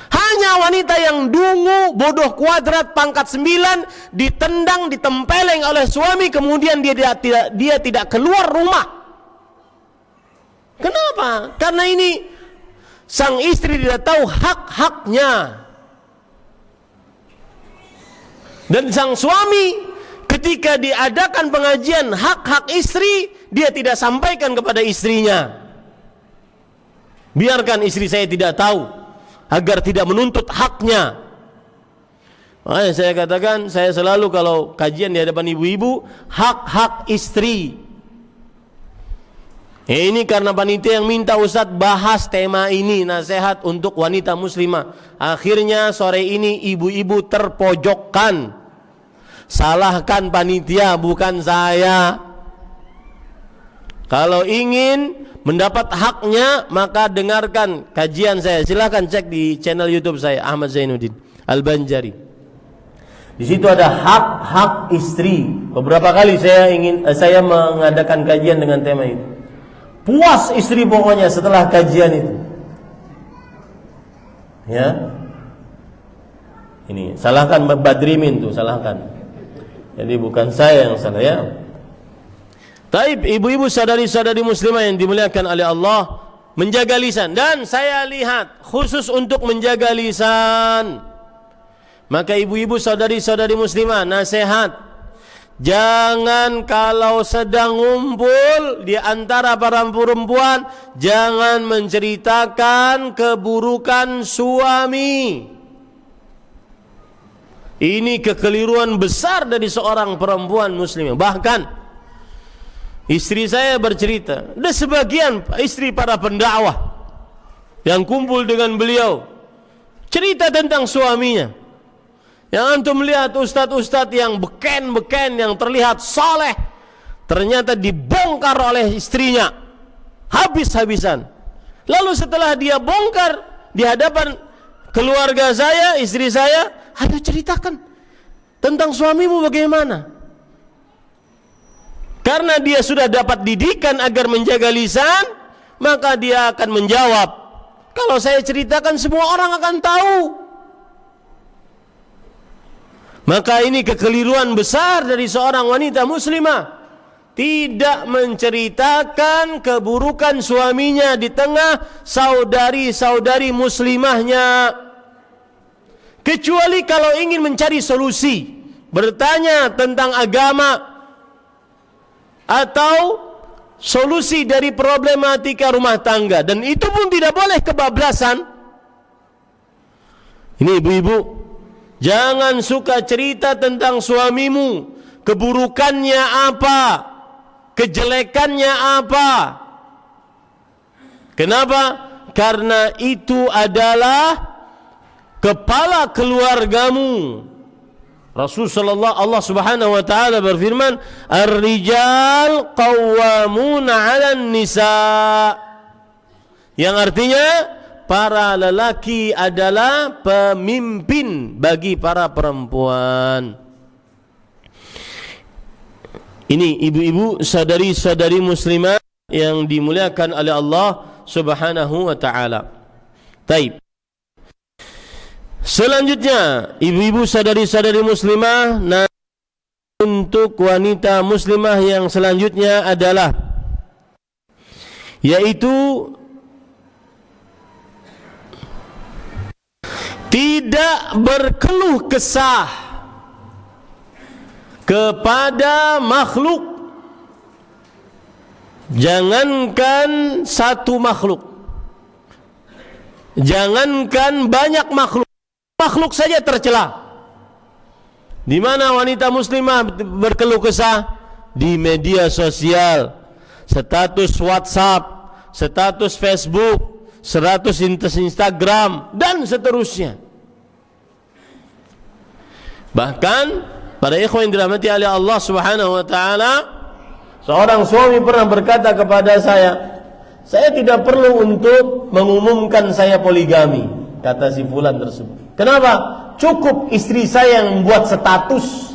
Hanya wanita yang dungu, bodoh kuadrat, pangkat 9, ditendang, ditempeleng oleh suami, kemudian dia tidak keluar rumah. Kenapa? Karena ini sang istri tidak tahu hak-haknya. Dan sang suami ketika diadakan pengajian hak-hak istri, dia tidak sampaikan kepada istrinya. Biarkan istri saya tidak tahu, agar tidak menuntut haknya. Makanya saya katakan, saya selalu kalau kajian di hadapan ibu-ibu, hak-hak istri. Ini karena panitia yang minta Ustadz bahas tema ini, nasihat untuk wanita muslimah. Akhirnya sore ini ibu-ibu terpojokkan. Salahkan panitia, bukan saya. Kalau ingin mendapat haknya, maka dengarkan kajian saya. Silahkan cek di channel YouTube saya, Ahmad Zainuddin Al-Banjari. Di situ ada hak-hak istri. Beberapa kali saya mengadakan kajian dengan tema itu. Puas istri pokoknya setelah kajian itu. Ya. Ini salahkan Badrimin tuh, salahkan. Jadi bukan saya yang salah, ya. Taib, ibu-ibu saudari-saudari muslimah yang dimuliakan oleh Allah, menjaga lisan. Dan saya lihat khusus untuk menjaga lisan, maka ibu-ibu saudari-saudari muslimah, nasihat, jangan kalau sedang ngumpul di antara para perempuan, jangan menceritakan keburukan suami. Ini kekeliruan besar dari seorang perempuan muslimah. Bahkan istri saya bercerita, ada sebagian istri para pendakwah yang kumpul dengan beliau cerita tentang suaminya. Yang antum melihat ustadz-ustadz yang beken-beken, yang terlihat saleh, ternyata dibongkar oleh istrinya habis-habisan. Lalu setelah dia bongkar di hadapan keluarga saya, istri saya, ayo ceritakan tentang suamimu bagaimana. Karena dia sudah dapat didikan agar menjaga lisan, maka dia akan menjawab, kalau saya ceritakan semua orang akan tahu. Maka ini kekeliruan besar dari seorang wanita muslimah, tidak menceritakan keburukan suaminya di tengah saudari-saudari muslimahnya, kecuali kalau ingin mencari solusi, bertanya tentang agama atau solusi dari problematika rumah tangga. Dan itu pun tidak boleh kebablasan. Ini ibu-ibu, jangan suka cerita tentang suamimu, keburukannya apa, kejelekannya apa. Kenapa? Karena itu adalah kepala keluargamu. Rasulullah Allah Subhanahu wa taala berfirman, "Ar-rijal qawwamuna 'alan nisa." Yang artinya para lelaki adalah pemimpin bagi para perempuan. Ini ibu-ibu, saudari-saudari muslimah yang dimuliakan oleh Allah Subhanahu wa taala. Taib. Selanjutnya, ibu-ibu saudari-saudari muslimah, nah, untuk wanita muslimah yang selanjutnya adalah, yaitu tidak berkeluh kesah kepada makhluk. Jangankan satu makhluk, jangankan banyak makhluk, makhluk saja tercela. Di mana wanita muslimah berkeluh kesah? Di media sosial, status WhatsApp, status Facebook, status Instagram, dan seterusnya. Bahkan para ikhwan yang dirahmati oleh Allah Subhanahu wa taala, seorang suami pernah berkata kepada saya tidak perlu untuk mengumumkan saya poligami, kata si fulan tersebut. Kenapa? Cukup istri saya yang membuat status.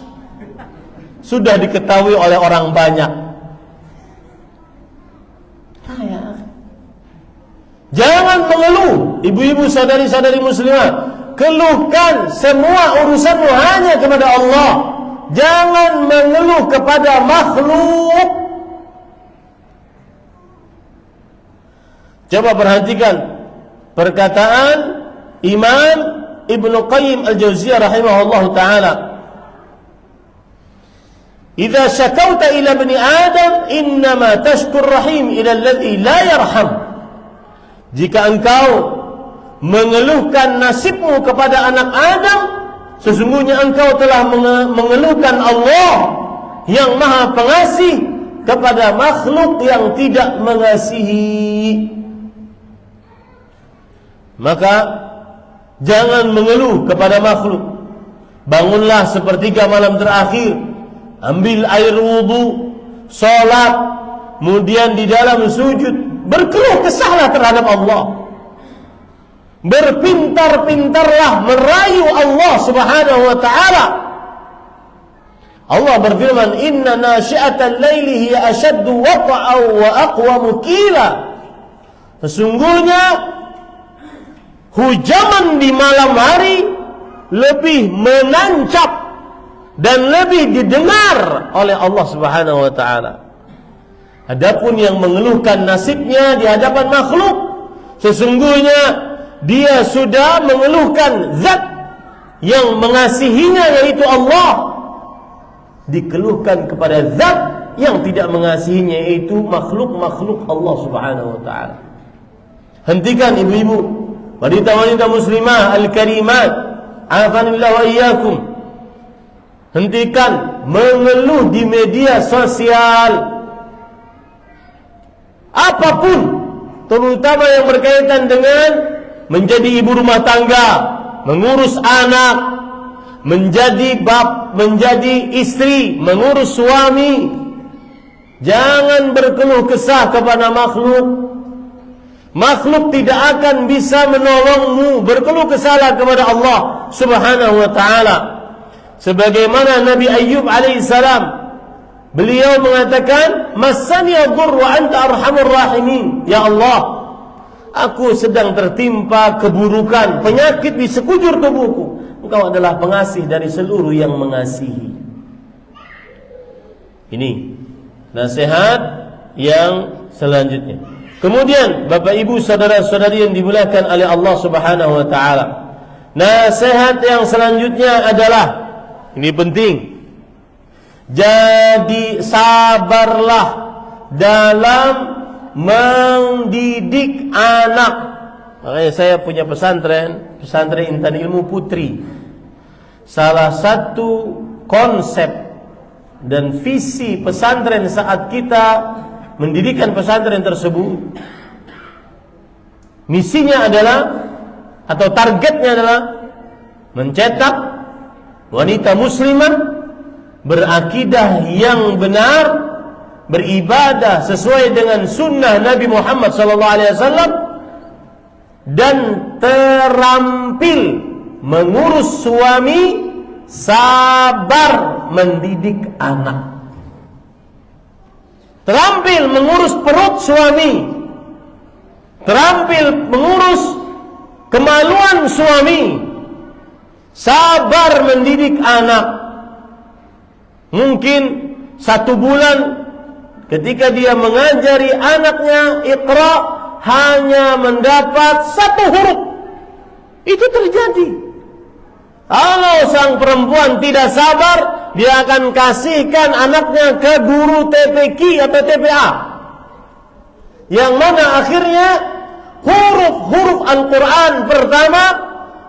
sudah diketahui oleh orang banyak. Jangan mengeluh, ibu-ibu sadari-sadari muslimah, keluhkan semua urusanmu hanya kepada Allah. Jangan mengeluh kepada makhluk. Coba perhatikan perkataan Imam Ibnu Qayyim Al-Jauziyah rahimahullah ta'ala. Idza syakauta ila bani Adam innama tashkur rahim ila alladhi la yarham. Jika engkau mengeluhkan nasibmu kepada anak Adam, sesungguhnya engkau telah mengeluhkan Allah yang Maha Pengasih kepada makhluk yang tidak mengasihi. Maka jangan mengeluh kepada makhluk. Bangunlah sepertiga malam terakhir, ambil air wudu, salat, kemudian di dalam sujud berkeluh kesahlah terhadap Allah. Berpintar-pintarlah merayu Allah Subhanahu wa taala. Allah berfirman, "Inna nasyi'atal laili hiya ashaddu wata'an wa aqwamu qila." Sesungguhnya hujaman di malam hari lebih menancap dan lebih didengar oleh Allah Subhanahu wa taala. Adapun yang mengeluhkan nasibnya di hadapan makhluk, sesungguhnya dia sudah mengeluhkan zat yang mengasihinya, yaitu Allah, dikeluhkan kepada zat yang tidak mengasihinya, yaitu makhluk-makhluk Allah Subhanahu wa taala. Hentikan ibu-ibu, wanita-wanita muslimah al-karimat, afanillah wa iyyakum. Hentikan mengeluh di media sosial. Apapun, terutama yang berkaitan dengan menjadi ibu rumah tangga, mengurus anak, menjadi istri, mengurus suami. Jangan berkeluh kesah kepada makhluk. Makhluk tidak akan bisa menolongmu. Berkeluh kesahlah kepada Allah Subhanahu wa ta'ala. Sebagaimana Nabi Ayyub alaihissalam, beliau mengatakan, "Massani ad-durr wa anta arhamur rahimin." Ya Allah, aku sedang tertimpa keburukan, penyakit di sekujur tubuhku. Engkau adalah pengasih dari seluruh yang mengasihi. Ini nasihat yang selanjutnya. Kemudian Bapak Ibu saudara-saudari yang dimuliakan oleh Allah Subhanahu wa taala, nasihat yang selanjutnya adalah, ini penting, jadi sabarlah dalam mendidik anak. Makanya saya punya pesantren Intan Ilmu Putri. Salah satu konsep dan visi pesantren saat kita mendirikan pesantren tersebut, misinya adalah, atau targetnya adalah, mencetak wanita muslimah berakidah yang benar, beribadah sesuai dengan sunnah Nabi Muhammad SAW, dan terampil mengurus suami, sabar mendidik anak. Terampil mengurus perut suami, terampil mengurus kemaluan suami, sabar mendidik anak. Mungkin 1 bulan ketika dia mengajari anaknya Iqra, hanya mendapat 1 huruf. Itu terjadi. Kalau sang perempuan tidak sabar, dia akan kasihkan anaknya ke guru TPQ atau TPA, yang mana akhirnya huruf-huruf Al-Quran pertama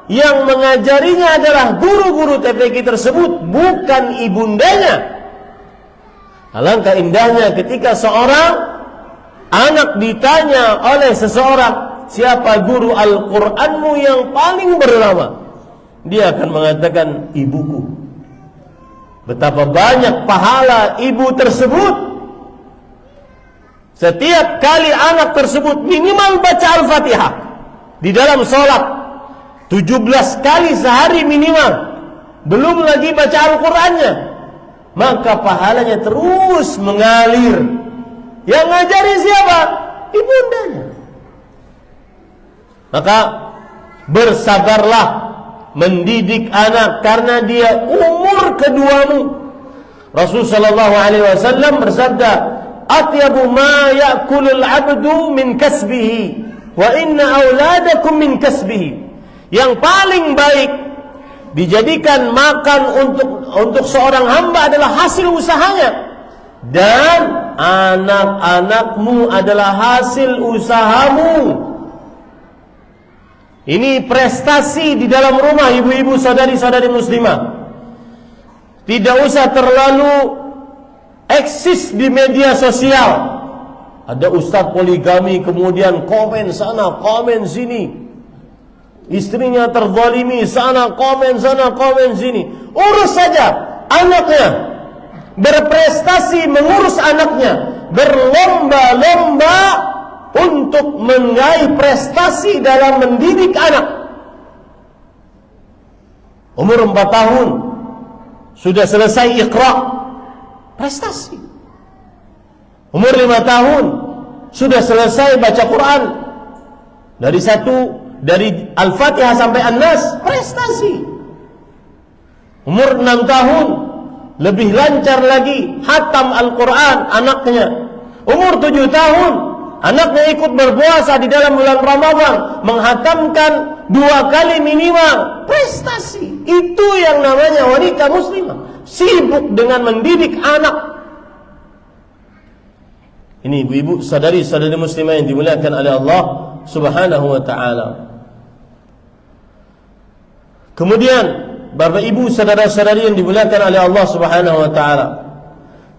yang mengajarinya adalah guru-guru TPQ tersebut, bukan ibundanya. Alangkah indahnya ketika seorang anak ditanya oleh seseorang, "Siapa guru Al-Quranmu yang paling bernama?" Dia akan mengatakan, "Ibuku." Betapa banyak pahala ibu tersebut. Setiap kali anak tersebut minimal baca Al-Fatihah di dalam sholat 17 kali sehari minimal, belum lagi baca Al-Qurannya. maka pahalanya terus mengalir. Yang ngajari siapa? Ibundanya. Maka bersabarlah mendidik anak karena dia umur keduamu. Rasul sallallahu alaihi wasallam bersabda, "Atyabu ma ya'kulul 'abdu min kasbihi wa inna auladakum min kasbihi." Yang paling baik dijadikan makan untuk seorang hamba adalah hasil usahanya, dan anak-anakmu adalah hasil usahamu. Ini prestasi di dalam rumah ibu-ibu, saudari-saudari muslimah. Tidak usah terlalu eksis di media sosial. Ada ustadz poligami, kemudian komen sana, komen sini. Istrinya terzalimi, sana komen sini. Urus saja anaknya. Berprestasi mengurus anaknya. Berlomba-lomba untuk meraih prestasi dalam mendidik anak. Umur 4 tahun sudah selesai Iqra, prestasi. Umur 5 tahun sudah selesai baca Quran dari Al-Fatihah sampai An-Nas, prestasi. Umur 6 tahun lebih lancar lagi, khatam Al-Quran anaknya. Umur 7 tahun anaknya ikut berpuasa di dalam bulan Ramadan, menghatamkan 2 kali minimal, prestasi. Itu yang namanya wanita muslimah, sibuk dengan mendidik anak. Ini ibu-ibu, saudari-saudari muslimah yang dimuliakan oleh Allah Subhanahu wa ta'ala. Kemudian Bapak Ibu, saudara-saudari yang dimuliakan oleh Allah Subhanahu wa ta'ala,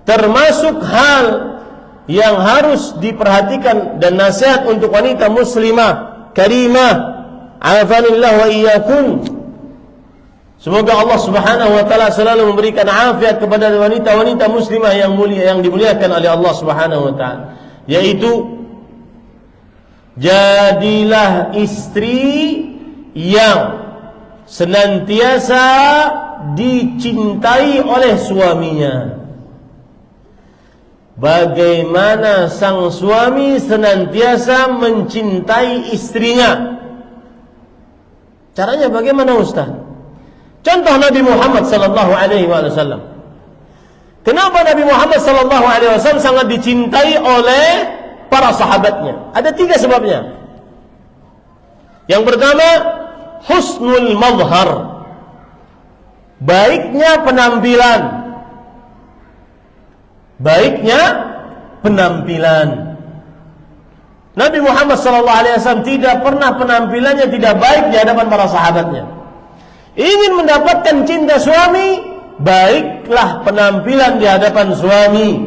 termasuk hal yang harus diperhatikan dan nasihat untuk wanita muslimah karimah, afanillah wa iyyakum. Semoga Allah Subhanahu wa ta'ala selalu memberikan afiat kepada wanita-wanita muslimah yang mulia, yang dimuliakan oleh Allah Subhanahu wa ta'ala, yaitu jadilah istri yang senantiasa dicintai oleh suaminya. Bagaimana sang suami senantiasa mencintai istrinya? Caranya bagaimana, Ustaz? Contoh Nabi Muhammad sallallahu alaihi wasallam. Kenapa Nabi Muhammad sallallahu alaihi wasallam sangat dicintai oleh para sahabatnya? Ada 3 sebabnya. Yang pertama, husnul mazhar, baiknya penampilan. Nabi Muhammad SAW tidak pernah penampilannya tidak baik di hadapan para sahabatnya. Ingin mendapatkan cinta suami, baiklah penampilan di hadapan suami.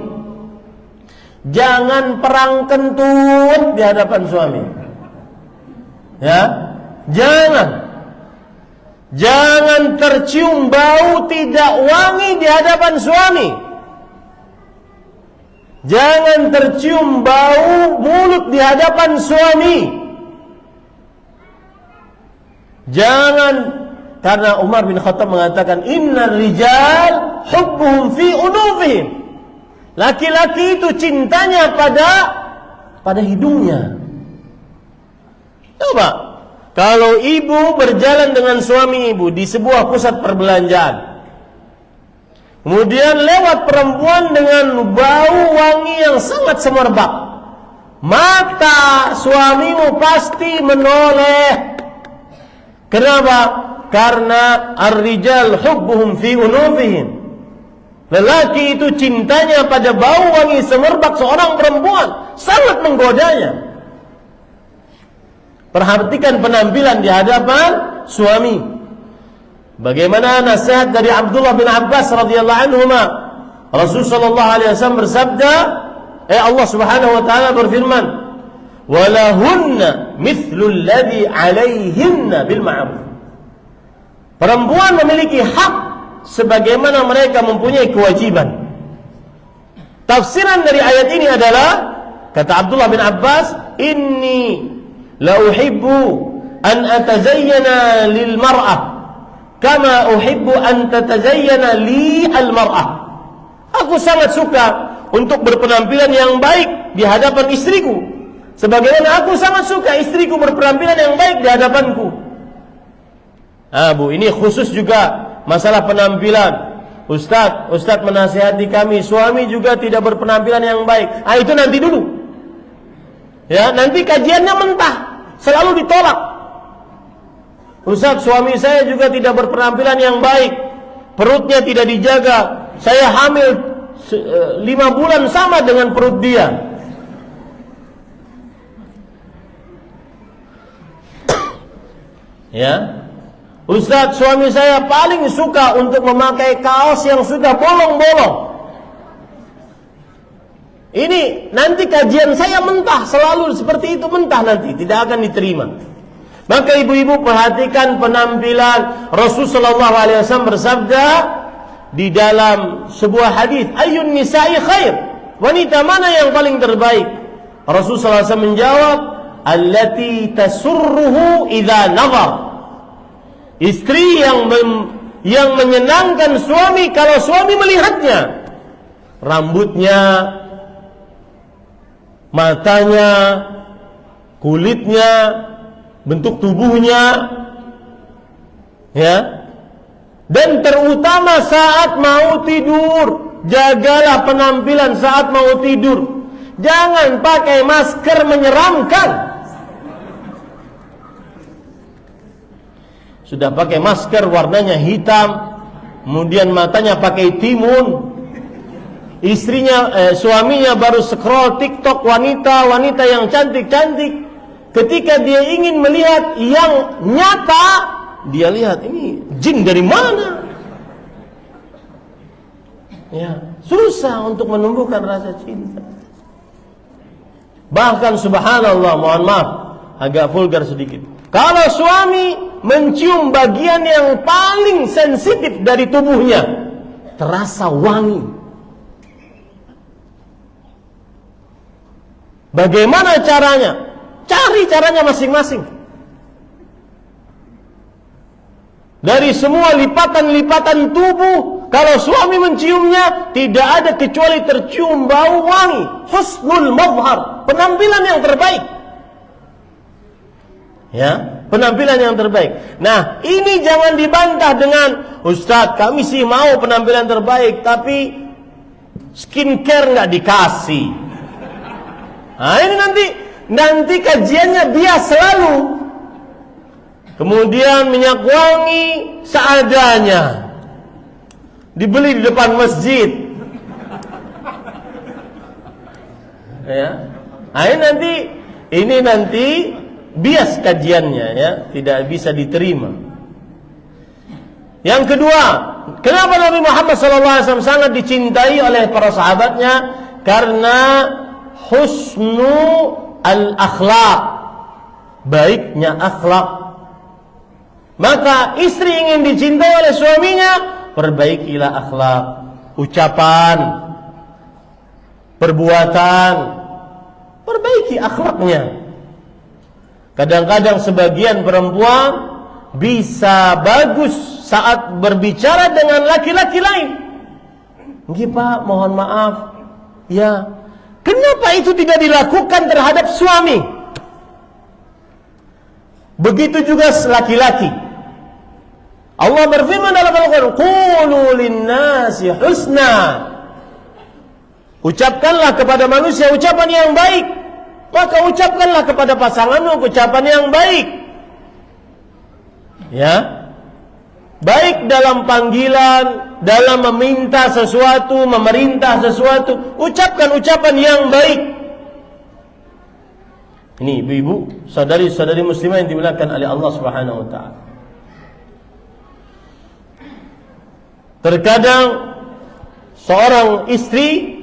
Jangan perang kentut di hadapan suami. Ya, Jangan tercium bau tidak wangi di hadapan suami. Jangan tercium bau mulut di hadapan suami. Jangan, karena Umar bin Khattab mengatakan, innar rijal hubbuhum fi unufihim. Laki-laki itu cintanya pada hidungnya. Coba, kalau ibu berjalan dengan suami ibu di sebuah pusat perbelanjaan, kemudian lewat perempuan dengan bau wangi yang sangat semerbak, mata suamimu pasti menoleh. Kenapa? Karena ar-rijal hubbuhum fi unufihim. Lelaki itu cintanya pada bau wangi semerbak seorang perempuan, sangat menggodanya. Perhatikan penampilan di hadapan suami. Bagaimana nasihat dari Abdullah bin Abbas radhiyallahu anhuma? Rasul sallallahu alaihi wasallam bersabda, Allah Subhanahu wa taala berfirman, "Walahunna mithlu alladhi 'alaihinna bil ma'ruf." Perempuan memiliki hak sebagaimana mereka mempunyai kewajiban. Tafsiran dari ayat ini adalah, kata Abdullah bin Abbas, "Inni la uhibbu an atazayyana lil mar'ah kama uhibbu an tatazayyana li al mar'ah." Aku sangat suka untuk berpenampilan yang baik di hadapan istriku, sebagaimana aku sangat suka istriku berpenampilan yang baik di hadapanku. Bu, ini khusus juga masalah penampilan. Ustadz menasihati kami, suami juga tidak berpenampilan yang baik. Itu nanti dulu. Ya, nanti kajiannya mentah, selalu ditolak. Ustadz, suami saya juga tidak berpenampilan yang baik, perutnya tidak dijaga. Saya hamil 5 bulan sama dengan perut dia. Ya, Ustadz, suami saya paling suka untuk memakai kaos yang sudah bolong-bolong. Ini nanti kajian saya mentah, selalu seperti itu, mentah nanti, tidak akan diterima. Maka ibu-ibu perhatikan penampilan. Rasulullah SAW bersabda di dalam sebuah hadis, "Ayyun nisa'i khair?" Wanita mana yang paling terbaik? Rasulullah SAW menjawab, "Allati tasurruhu idza nazar." Istri yang menyenangkan suami kalau suami melihatnya. Rambutnya, matanya, kulitnya, bentuk tubuhnya, ya. Dan terutama saat mau tidur, jagalah penampilan saat mau tidur. Jangan pakai masker menyeramkan. Sudah pakai masker warnanya hitam, kemudian matanya pakai timun. Suaminya baru scroll TikTok wanita yang cantik-cantik. Ketika dia ingin melihat yang nyata, dia lihat ini jin dari mana? Ya, susah untuk menumbuhkan rasa cinta. Bahkan subhanallah, mohon maaf, agak vulgar sedikit. Kalau suami mencium bagian yang paling sensitif dari tubuhnya, terasa wangi. Bagaimana caranya? Cari caranya masing-masing. Dari semua lipatan-lipatan tubuh, kalau suami menciumnya, tidak ada kecuali tercium bau wangi. Husnul mazhar, penampilan yang terbaik. Ya, penampilan yang terbaik. Nah, ini jangan dibantah dengan, "Ustadz, kami sih mau penampilan terbaik, tapi skincare nggak dikasih." Nah, ini nanti kajiannya bias selalu. Kemudian minyak wangi seadanya, dibeli di depan masjid. Ya, nah, ini nanti bias kajiannya, ya, tidak bisa diterima. Yang kedua, kenapa Nabi Muhammad SAW sangat dicintai oleh para sahabatnya? Karena husnu al-akhlaq, baiknya akhlak. Maka istri ingin dicintai oleh suaminya, perbaikilah akhlak, ucapan, perbuatan, perbaiki akhlaknya. Kadang-kadang sebagian perempuan bisa bagus saat berbicara dengan laki-laki lain. Nggih Pak, mohon maaf. Ya, kenapa itu tidak dilakukan terhadap suami? Begitu juga laki-laki. Allah berfirman dalam Al-Quran, "Qulu lin-nasi husna." Ucapkanlah kepada manusia ucapan yang baik. Maka ucapkanlah kepada pasanganmu ucapan yang baik. Ya. Baik dalam panggilan, dalam meminta sesuatu, memerintah sesuatu, ucapkan ucapan yang baik. Ini ibu-ibu, saudari-saudari muslimah yang dimuliakan oleh Allah Subhanahu wa taala. Terkadang seorang istri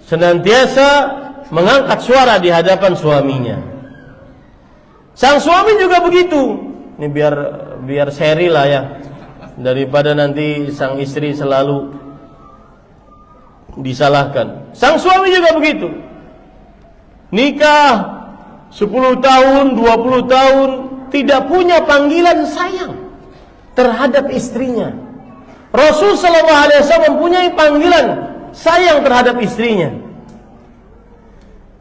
senantiasa mengangkat suara di hadapan suaminya. Sang suami juga begitu. Ini biar seri lah ya, daripada nanti sang istri selalu disalahkan. Sang suami juga begitu. Nikah 10 tahun, 20 tahun tidak punya panggilan sayang terhadap istrinya. Rasul sallallahu alaihi wasallam mempunyai panggilan sayang terhadap istrinya.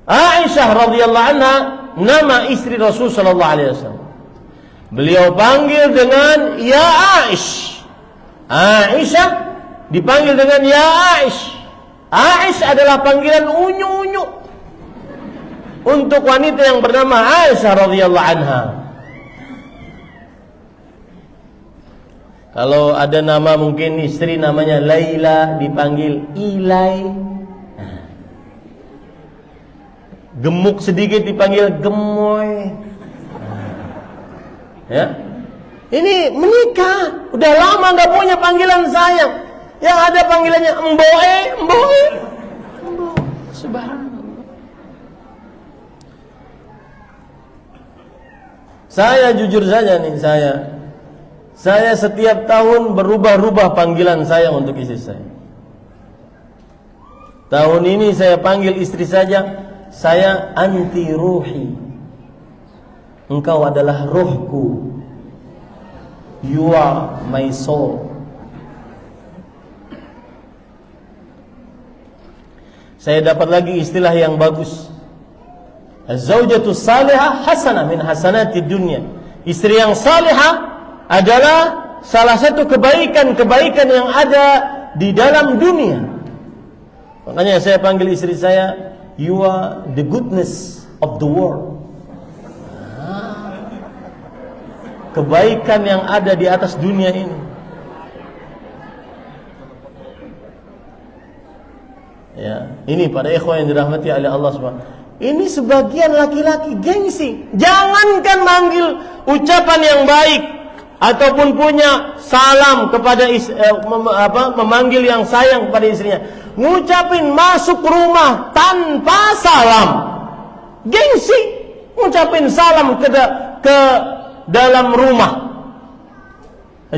Aisyah radhiyallahu anha nama istri Rasul sallallahu alaihi wasallam. Beliau panggil dengan ya Aish. Aisyah dipanggil dengan ya Aish. Aish adalah panggilan unyu-unyu untuk wanita yang bernama Aisyah radhiyallahu anha. Kalau ada nama mungkin istri namanya Laila dipanggil Ilai. Gemuk sedikit dipanggil Gemoy. Ya. Ini menikah, udah lama nggak punya panggilan sayang. Yang ada panggilannya Mboe, Mboe. Subhanallah. Saya jujur saja nih, saya setiap tahun berubah-ubah panggilan saya untuk istri saya. Tahun ini saya panggil istri saya anti ruhi. Engkau adalah ruhku. You are my soul. Saya dapat lagi istilah yang bagus. Az-zawjatu salihah hasanah min hasanatid dunya. Istri yang salihah adalah salah satu kebaikan-kebaikan yang ada di dalam dunia. Makanya saya panggil istri saya, you are the goodness of the world. Kebaikan yang ada di atas dunia ini. Ya, ini para ikhwan yang dirahmati oleh Allah Subhanahu. Ini sebagian laki-laki gengsi. Jangankan manggil ucapan yang baik ataupun punya salam kepada memanggil yang sayang kepada istrinya. Ngucapin masuk rumah tanpa salam. Gengsi. Ngucapin salam ke dalam rumah.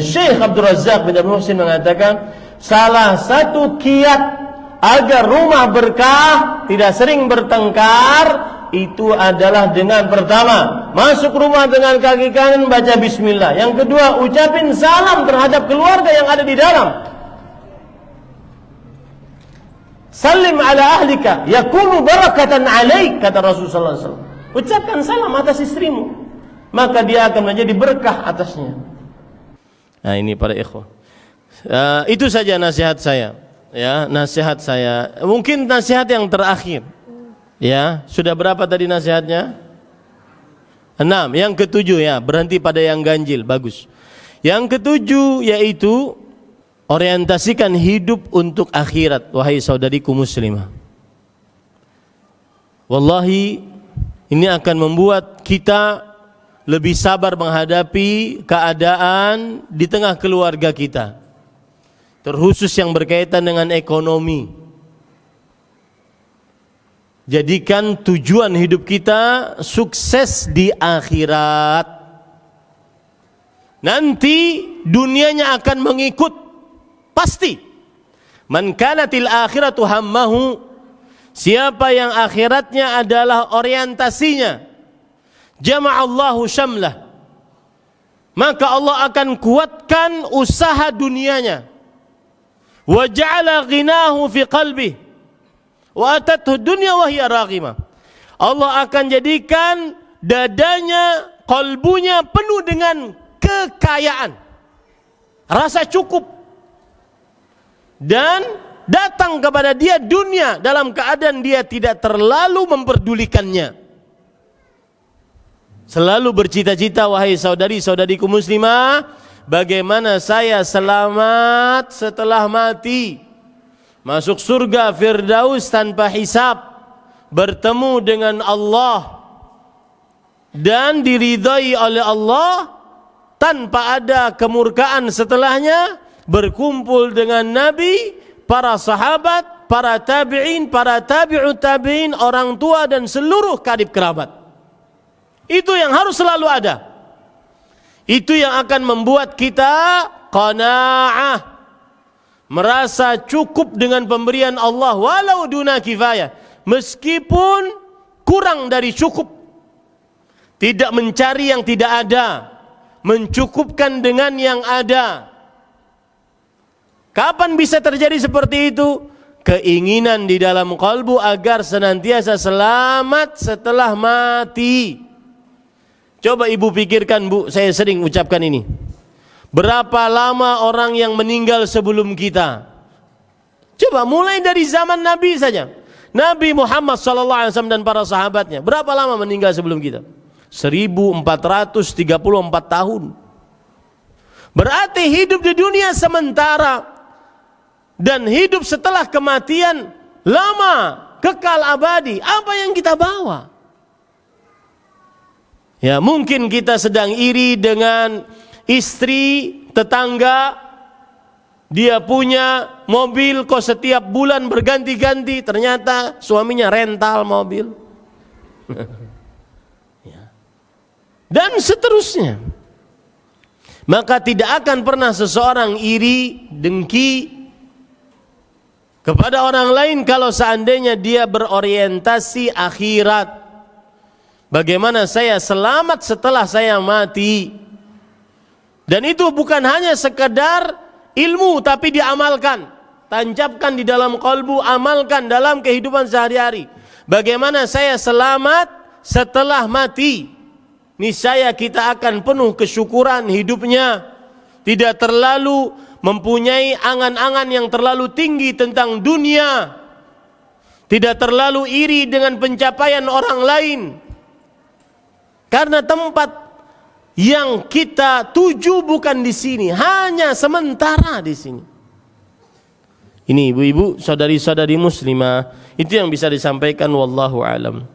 Syekh Abdul Razak bin Abdul Muhsin mengatakan, salah satu kiat agar rumah berkah, tidak sering bertengkar, itu adalah dengan pertama, masuk rumah dengan kaki kanan baca bismillah. Yang kedua, ucapin salam terhadap keluarga yang ada di dalam. Salim ala ahlika yakunu barakatan alaik, kata Rasulullah sallallahu alaihi wasallam. Ucapkan salam atas istrimu, maka dia akan menjadi berkah atasnya. Nah, ini para ikhwah. Itu saja nasihat saya. Ya, nasihat saya. Mungkin nasihat yang terakhir. Ya, sudah berapa tadi nasihatnya? 6. Yang ketujuh ya, berhenti pada yang ganjil, bagus. Yang ketujuh yaitu orientasikan hidup untuk akhirat, wahai saudariku muslimah. Wallahi, ini akan membuat kita lebih sabar menghadapi keadaan di tengah keluarga kita. Terkhusus yang berkaitan dengan ekonomi. Jadikan tujuan hidup kita sukses di akhirat. Nanti dunianya akan mengikut, pasti. Man kanatil akhiratu hammahu, siapa yang akhiratnya adalah orientasinya, jama'allahu syamlah, maka Allah akan kuatkan usaha dunianya. Wa ja'ala ghinahu fi qalbi wa atathu dunya wa hiya raghimah. Allah akan jadikan dadanya, kalbunya penuh dengan kekayaan, rasa cukup, dan datang kepada dia dunia dalam keadaan dia tidak terlalu memperdulikannya. Selalu bercita-cita, wahai saudari-saudariku muslimah, bagaimana saya selamat setelah mati, masuk surga Firdaus tanpa hisab, bertemu dengan Allah dan diridhai oleh Allah tanpa ada kemurkaan setelahnya, berkumpul dengan Nabi, para sahabat, para tabi'in, para tabi'ut tabi'in, orang tua dan seluruh karib kerabat. Itu yang harus selalu ada. Itu yang akan membuat kita qanaah, merasa cukup dengan pemberian Allah walau duna kifayah, meskipun kurang dari cukup. Tidak mencari yang tidak ada, mencukupkan dengan yang ada. Kapan bisa terjadi seperti itu? Keinginan di dalam kalbu agar senantiasa selamat setelah mati. Coba ibu pikirkan bu, saya sering ucapkan ini. Berapa lama orang yang meninggal sebelum kita? Coba mulai dari zaman Nabi saja. Nabi Muhammad SAW dan para sahabatnya. Berapa lama meninggal sebelum kita? 1434 tahun. Berarti hidup di dunia sementara. Dan hidup setelah kematian lama, kekal abadi. Apa yang kita bawa? Ya, mungkin kita sedang iri dengan istri tetangga, dia punya mobil kok setiap bulan berganti-ganti, ternyata suaminya rental mobil. Ya. Dan seterusnya. Maka tidak akan pernah seseorang iri, dengki kepada orang lain kalau seandainya dia berorientasi akhirat. Bagaimana saya selamat setelah saya mati. Dan itu bukan hanya sekedar ilmu, tapi diamalkan. Tancapkan di dalam kalbu, amalkan dalam kehidupan sehari-hari. Bagaimana saya selamat setelah mati. Niscaya kita akan penuh kesyukuran hidupnya. Tidak terlalu mempunyai angan-angan yang terlalu tinggi tentang dunia. Tidak terlalu iri dengan pencapaian orang lain. Karena tempat yang kita tuju bukan di sini, hanya sementara di sini. Ini ibu-ibu, saudari-saudari muslimah, itu yang bisa disampaikan, wallahu alam.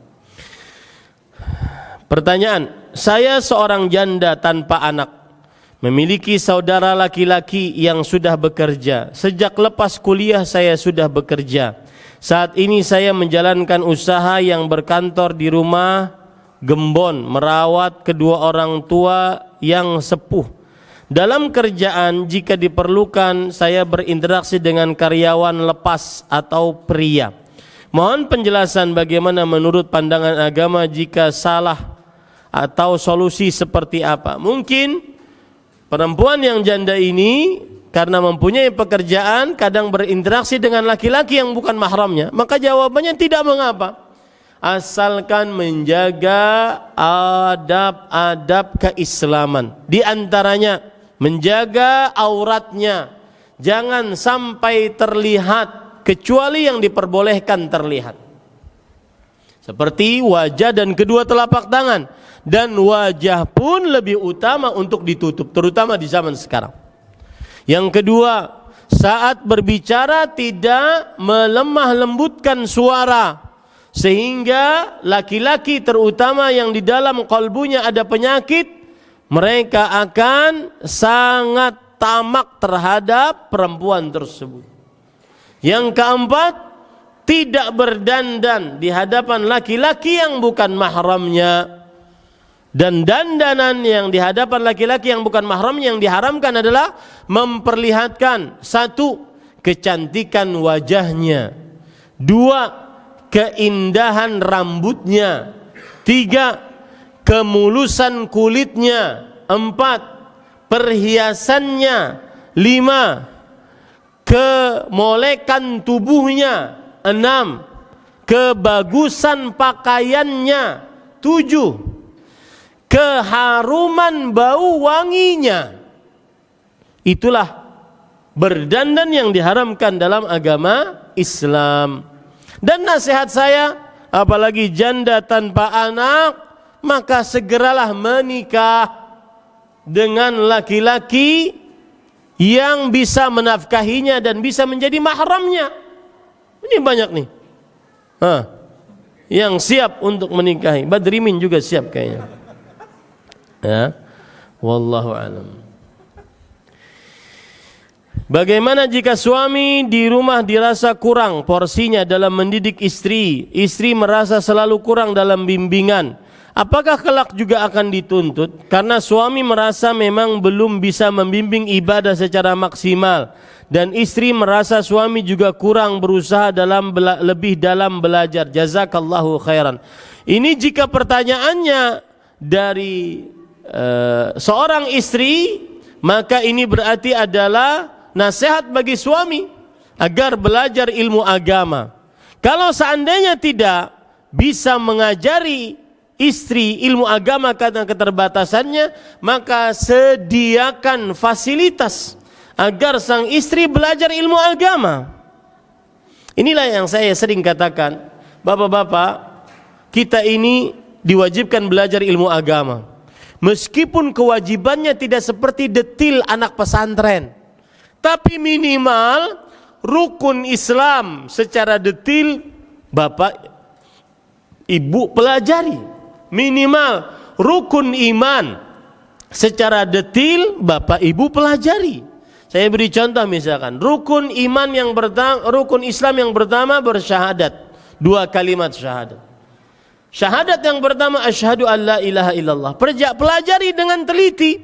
Pertanyaan, saya seorang janda tanpa anak, memiliki saudara laki-laki yang sudah bekerja. Sejak lepas kuliah saya sudah bekerja. Saat ini saya menjalankan usaha yang berkantor di rumah gembon, merawat kedua orang tua yang sepuh. Dalam kerjaan jika diperlukan saya berinteraksi dengan karyawan lepas atau pria. Mohon penjelasan bagaimana menurut pandangan agama jika salah atau solusi seperti apa. Mungkin perempuan yang janda ini karena mempunyai pekerjaan kadang berinteraksi dengan laki-laki yang bukan mahramnya, maka jawabannya tidak mengapa. Asalkan menjaga adab-adab keislaman. Di antaranya menjaga auratnya. Jangan sampai terlihat kecuali yang diperbolehkan terlihat. Seperti wajah dan kedua telapak tangan. Dan wajah pun lebih utama untuk ditutup, terutama di zaman sekarang. Yang kedua, saat berbicara tidak melemah lembutkan suara. Sehingga laki-laki terutama yang di dalam kalbunya ada penyakit, mereka akan sangat tamak terhadap perempuan tersebut. Yang keempat, tidak berdandan di hadapan laki-laki yang bukan mahramnya. Dan dandanan yang di hadapan laki-laki yang bukan mahramnya yang diharamkan adalah memperlihatkan, satu, kecantikan wajahnya, dua, keindahan rambutnya, tiga, kemulusan kulitnya, empat, perhiasannya, lima, kemolekan tubuhnya, enam, kebagusan pakaiannya, tujuh, keharuman bau wanginya. Itulah berdandan yang diharamkan dalam agama Islam. Dan nasihat saya, apalagi janda tanpa anak, maka segeralah menikah dengan laki-laki yang bisa menafkahinya dan bisa menjadi mahramnya. Ini banyak nih yang siap untuk menikahi. Badrimin juga siap kayaknya. Ya, wallahu alam. Bagaimana jika suami di rumah dirasa kurang porsinya dalam mendidik istri, istri merasa selalu kurang dalam bimbingan, apakah kelak juga akan dituntut? Karena suami merasa memang belum bisa membimbing ibadah secara maksimal, dan istri merasa suami juga kurang berusaha lebih dalam belajar. Jazakallahu khairan. Ini jika pertanyaannya dari seorang istri, maka ini berarti adalah nasihat bagi suami agar belajar ilmu agama. Kalau seandainya tidak bisa mengajari istri ilmu agama karena keterbatasannya, maka sediakan fasilitas agar sang istri belajar ilmu agama. Inilah yang saya sering katakan, bapak-bapak, kita ini diwajibkan belajar ilmu agama. Meskipun kewajibannya tidak seperti detil anak pesantren, tapi minimal rukun Islam secara detil bapak ibu pelajari. Minimal rukun iman secara detil bapak ibu pelajari. Saya beri contoh, misalkan rukun iman yang pertama, rukun Islam yang pertama bersyahadat, 2 kalimat syahadat. Syahadat yang pertama, asyhadu an la ilaha illallah. Pelajari dengan teliti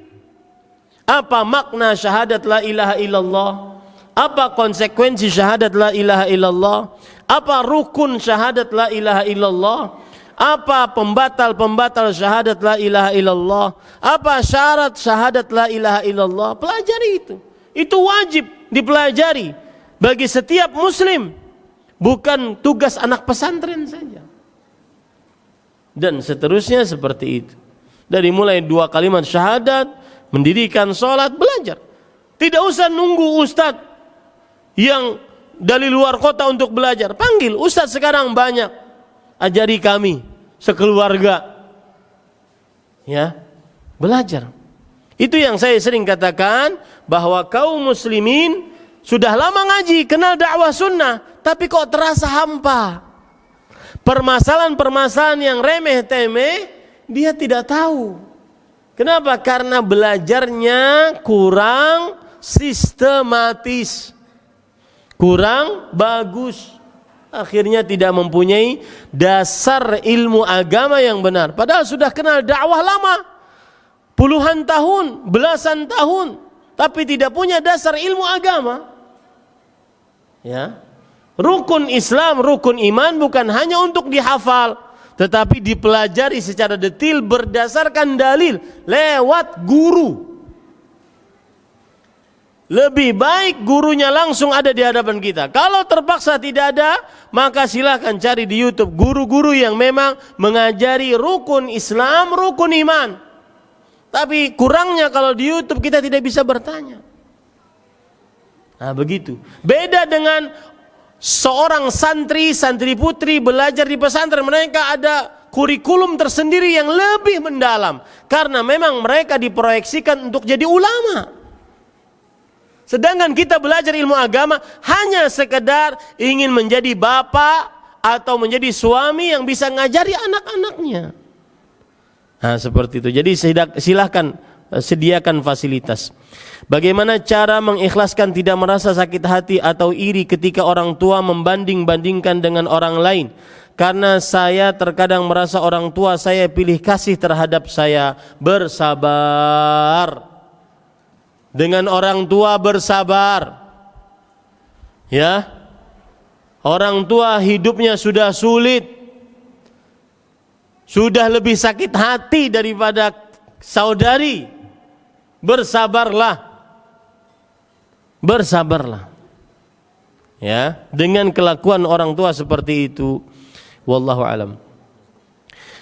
apa makna syahadat la ilaha illallah, apa konsekuensi syahadat la ilaha illallah, apa rukun syahadat la ilaha illallah, apa pembatal-pembatal syahadat la ilaha illallah, apa syarat syahadat la ilaha illallah. Pelajari itu. Itu wajib dipelajari bagi setiap muslim, bukan tugas anak pesantren saja. Dan seterusnya seperti itu. Dari mulai 2 kalimat syahadat, mendirikan sholat, belajar. Tidak usah nunggu ustadz yang dari luar kota untuk belajar. Panggil ustadz, sekarang banyak. Ajari kami sekeluarga. Ya, belajar. Itu yang saya sering katakan, bahwa kaum muslimin sudah lama ngaji, kenal dakwah sunnah, tapi kok terasa hampa. Permasalahan-permasalahan yang remeh-temeh dia tidak tahu. Kenapa? Karena belajarnya kurang sistematis, kurang bagus. Akhirnya tidak mempunyai dasar ilmu agama yang benar. Padahal sudah kenal dakwah lama, puluhan tahun, belasan tahun, tapi tidak punya dasar ilmu agama. Ya. Rukun Islam, rukun iman bukan hanya untuk dihafal, tetapi dipelajari secara detil berdasarkan dalil lewat guru. Lebih baik gurunya langsung ada di hadapan kita. Kalau terpaksa tidak ada, maka silakan cari di YouTube guru-guru yang memang mengajari rukun Islam, rukun iman. Tapi kurangnya kalau di YouTube kita tidak bisa bertanya. Nah, begitu. Beda dengan seorang santri putri belajar di pesantren, mereka ada kurikulum tersendiri yang lebih mendalam karena memang mereka diproyeksikan untuk jadi ulama. Sedangkan kita belajar ilmu agama hanya sekedar ingin menjadi bapak atau menjadi suami yang bisa ngajari anak-anaknya. Nah, seperti itu. Jadi silahkan sediakan fasilitas. Bagaimana cara mengikhlaskan tidak merasa sakit hati atau iri ketika orang tua membanding-bandingkan dengan orang lain? Karena saya terkadang merasa orang tua saya pilih kasih terhadap saya. Bersabar. Dengan orang tua bersabar. Ya. Orang tua hidupnya sudah sulit. Sudah lebih sakit hati daripada saudari. Bersabarlah. Bersabarlah. Ya, dengan kelakuan orang tua seperti itu. Wallahu alam.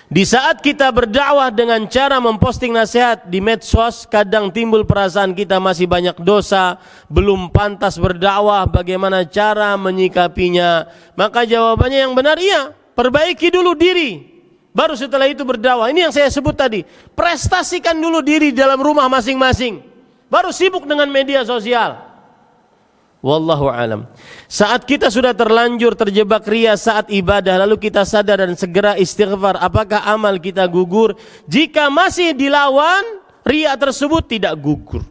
Di saat kita berdakwah dengan cara memposting nasihat di medsos, kadang timbul perasaan kita masih banyak dosa, belum pantas berdakwah. Bagaimana cara menyikapinya? Maka jawabannya yang benar, iya, perbaiki dulu diri, baru setelah itu berdakwah. Ini yang saya sebut tadi, prestasikan dulu diri dalam rumah masing-masing, baru sibuk dengan media sosial. Wallahu alam. Saat kita sudah terlanjur terjebak riya saat ibadah, lalu kita sadar dan segera istighfar, apakah amal kita gugur? Jika masih dilawan, riya tersebut tidak gugur.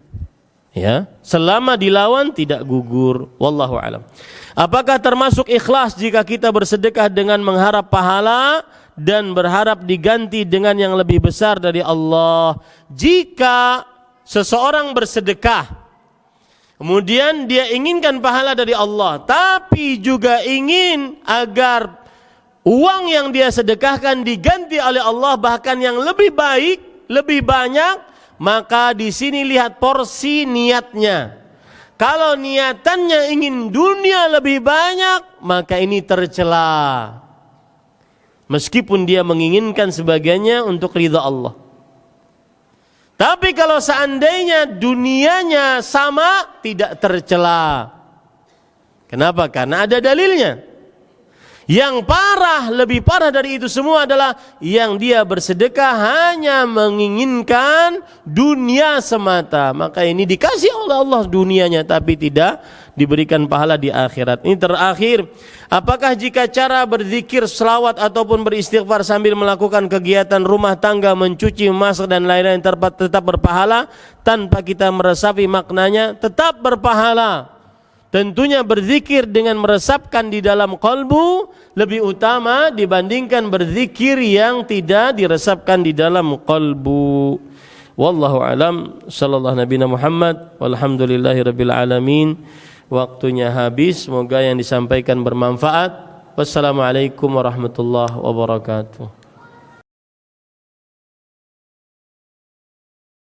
Ya, selama dilawan tidak gugur. Wallahu alam. Apakah termasuk ikhlas jika kita bersedekah dengan mengharap pahala dan berharap diganti dengan yang lebih besar dari Allah? Jika seseorang bersedekah, kemudian dia inginkan pahala dari Allah, tapi juga ingin agar uang yang dia sedekahkan diganti oleh Allah bahkan yang lebih baik, lebih banyak, maka di sini lihat porsi niatnya. Kalau niatannya ingin dunia lebih banyak, maka ini tercela. Meskipun dia menginginkan sebagiannya untuk ridha Allah. Tapi kalau seandainya dunianya sama, tidak tercela. Kenapa? Karena ada dalilnya. Yang parah, lebih parah dari itu semua adalah yang dia bersedekah hanya menginginkan dunia semata. Maka ini dikasih oleh Allah dunianya, tapi tidak diberikan pahala di akhirat. Ini terakhir, apakah jika cara berzikir, selawat ataupun beristighfar sambil melakukan kegiatan rumah tangga, mencuci, memasak dan lain-lain tetap berpahala tanpa kita meresapi maknanya? Tetap berpahala. Tentunya berzikir dengan meresapkan di dalam qalbu lebih utama dibandingkan berzikir yang tidak diresapkan di dalam qalbu. Wallahu alam, sallallahu nabiyana Muhammad, walhamdulillahirabbil alamin. Waktunya habis, semoga yang disampaikan bermanfaat. Wassalamualaikum warahmatullahi wabarakatuh.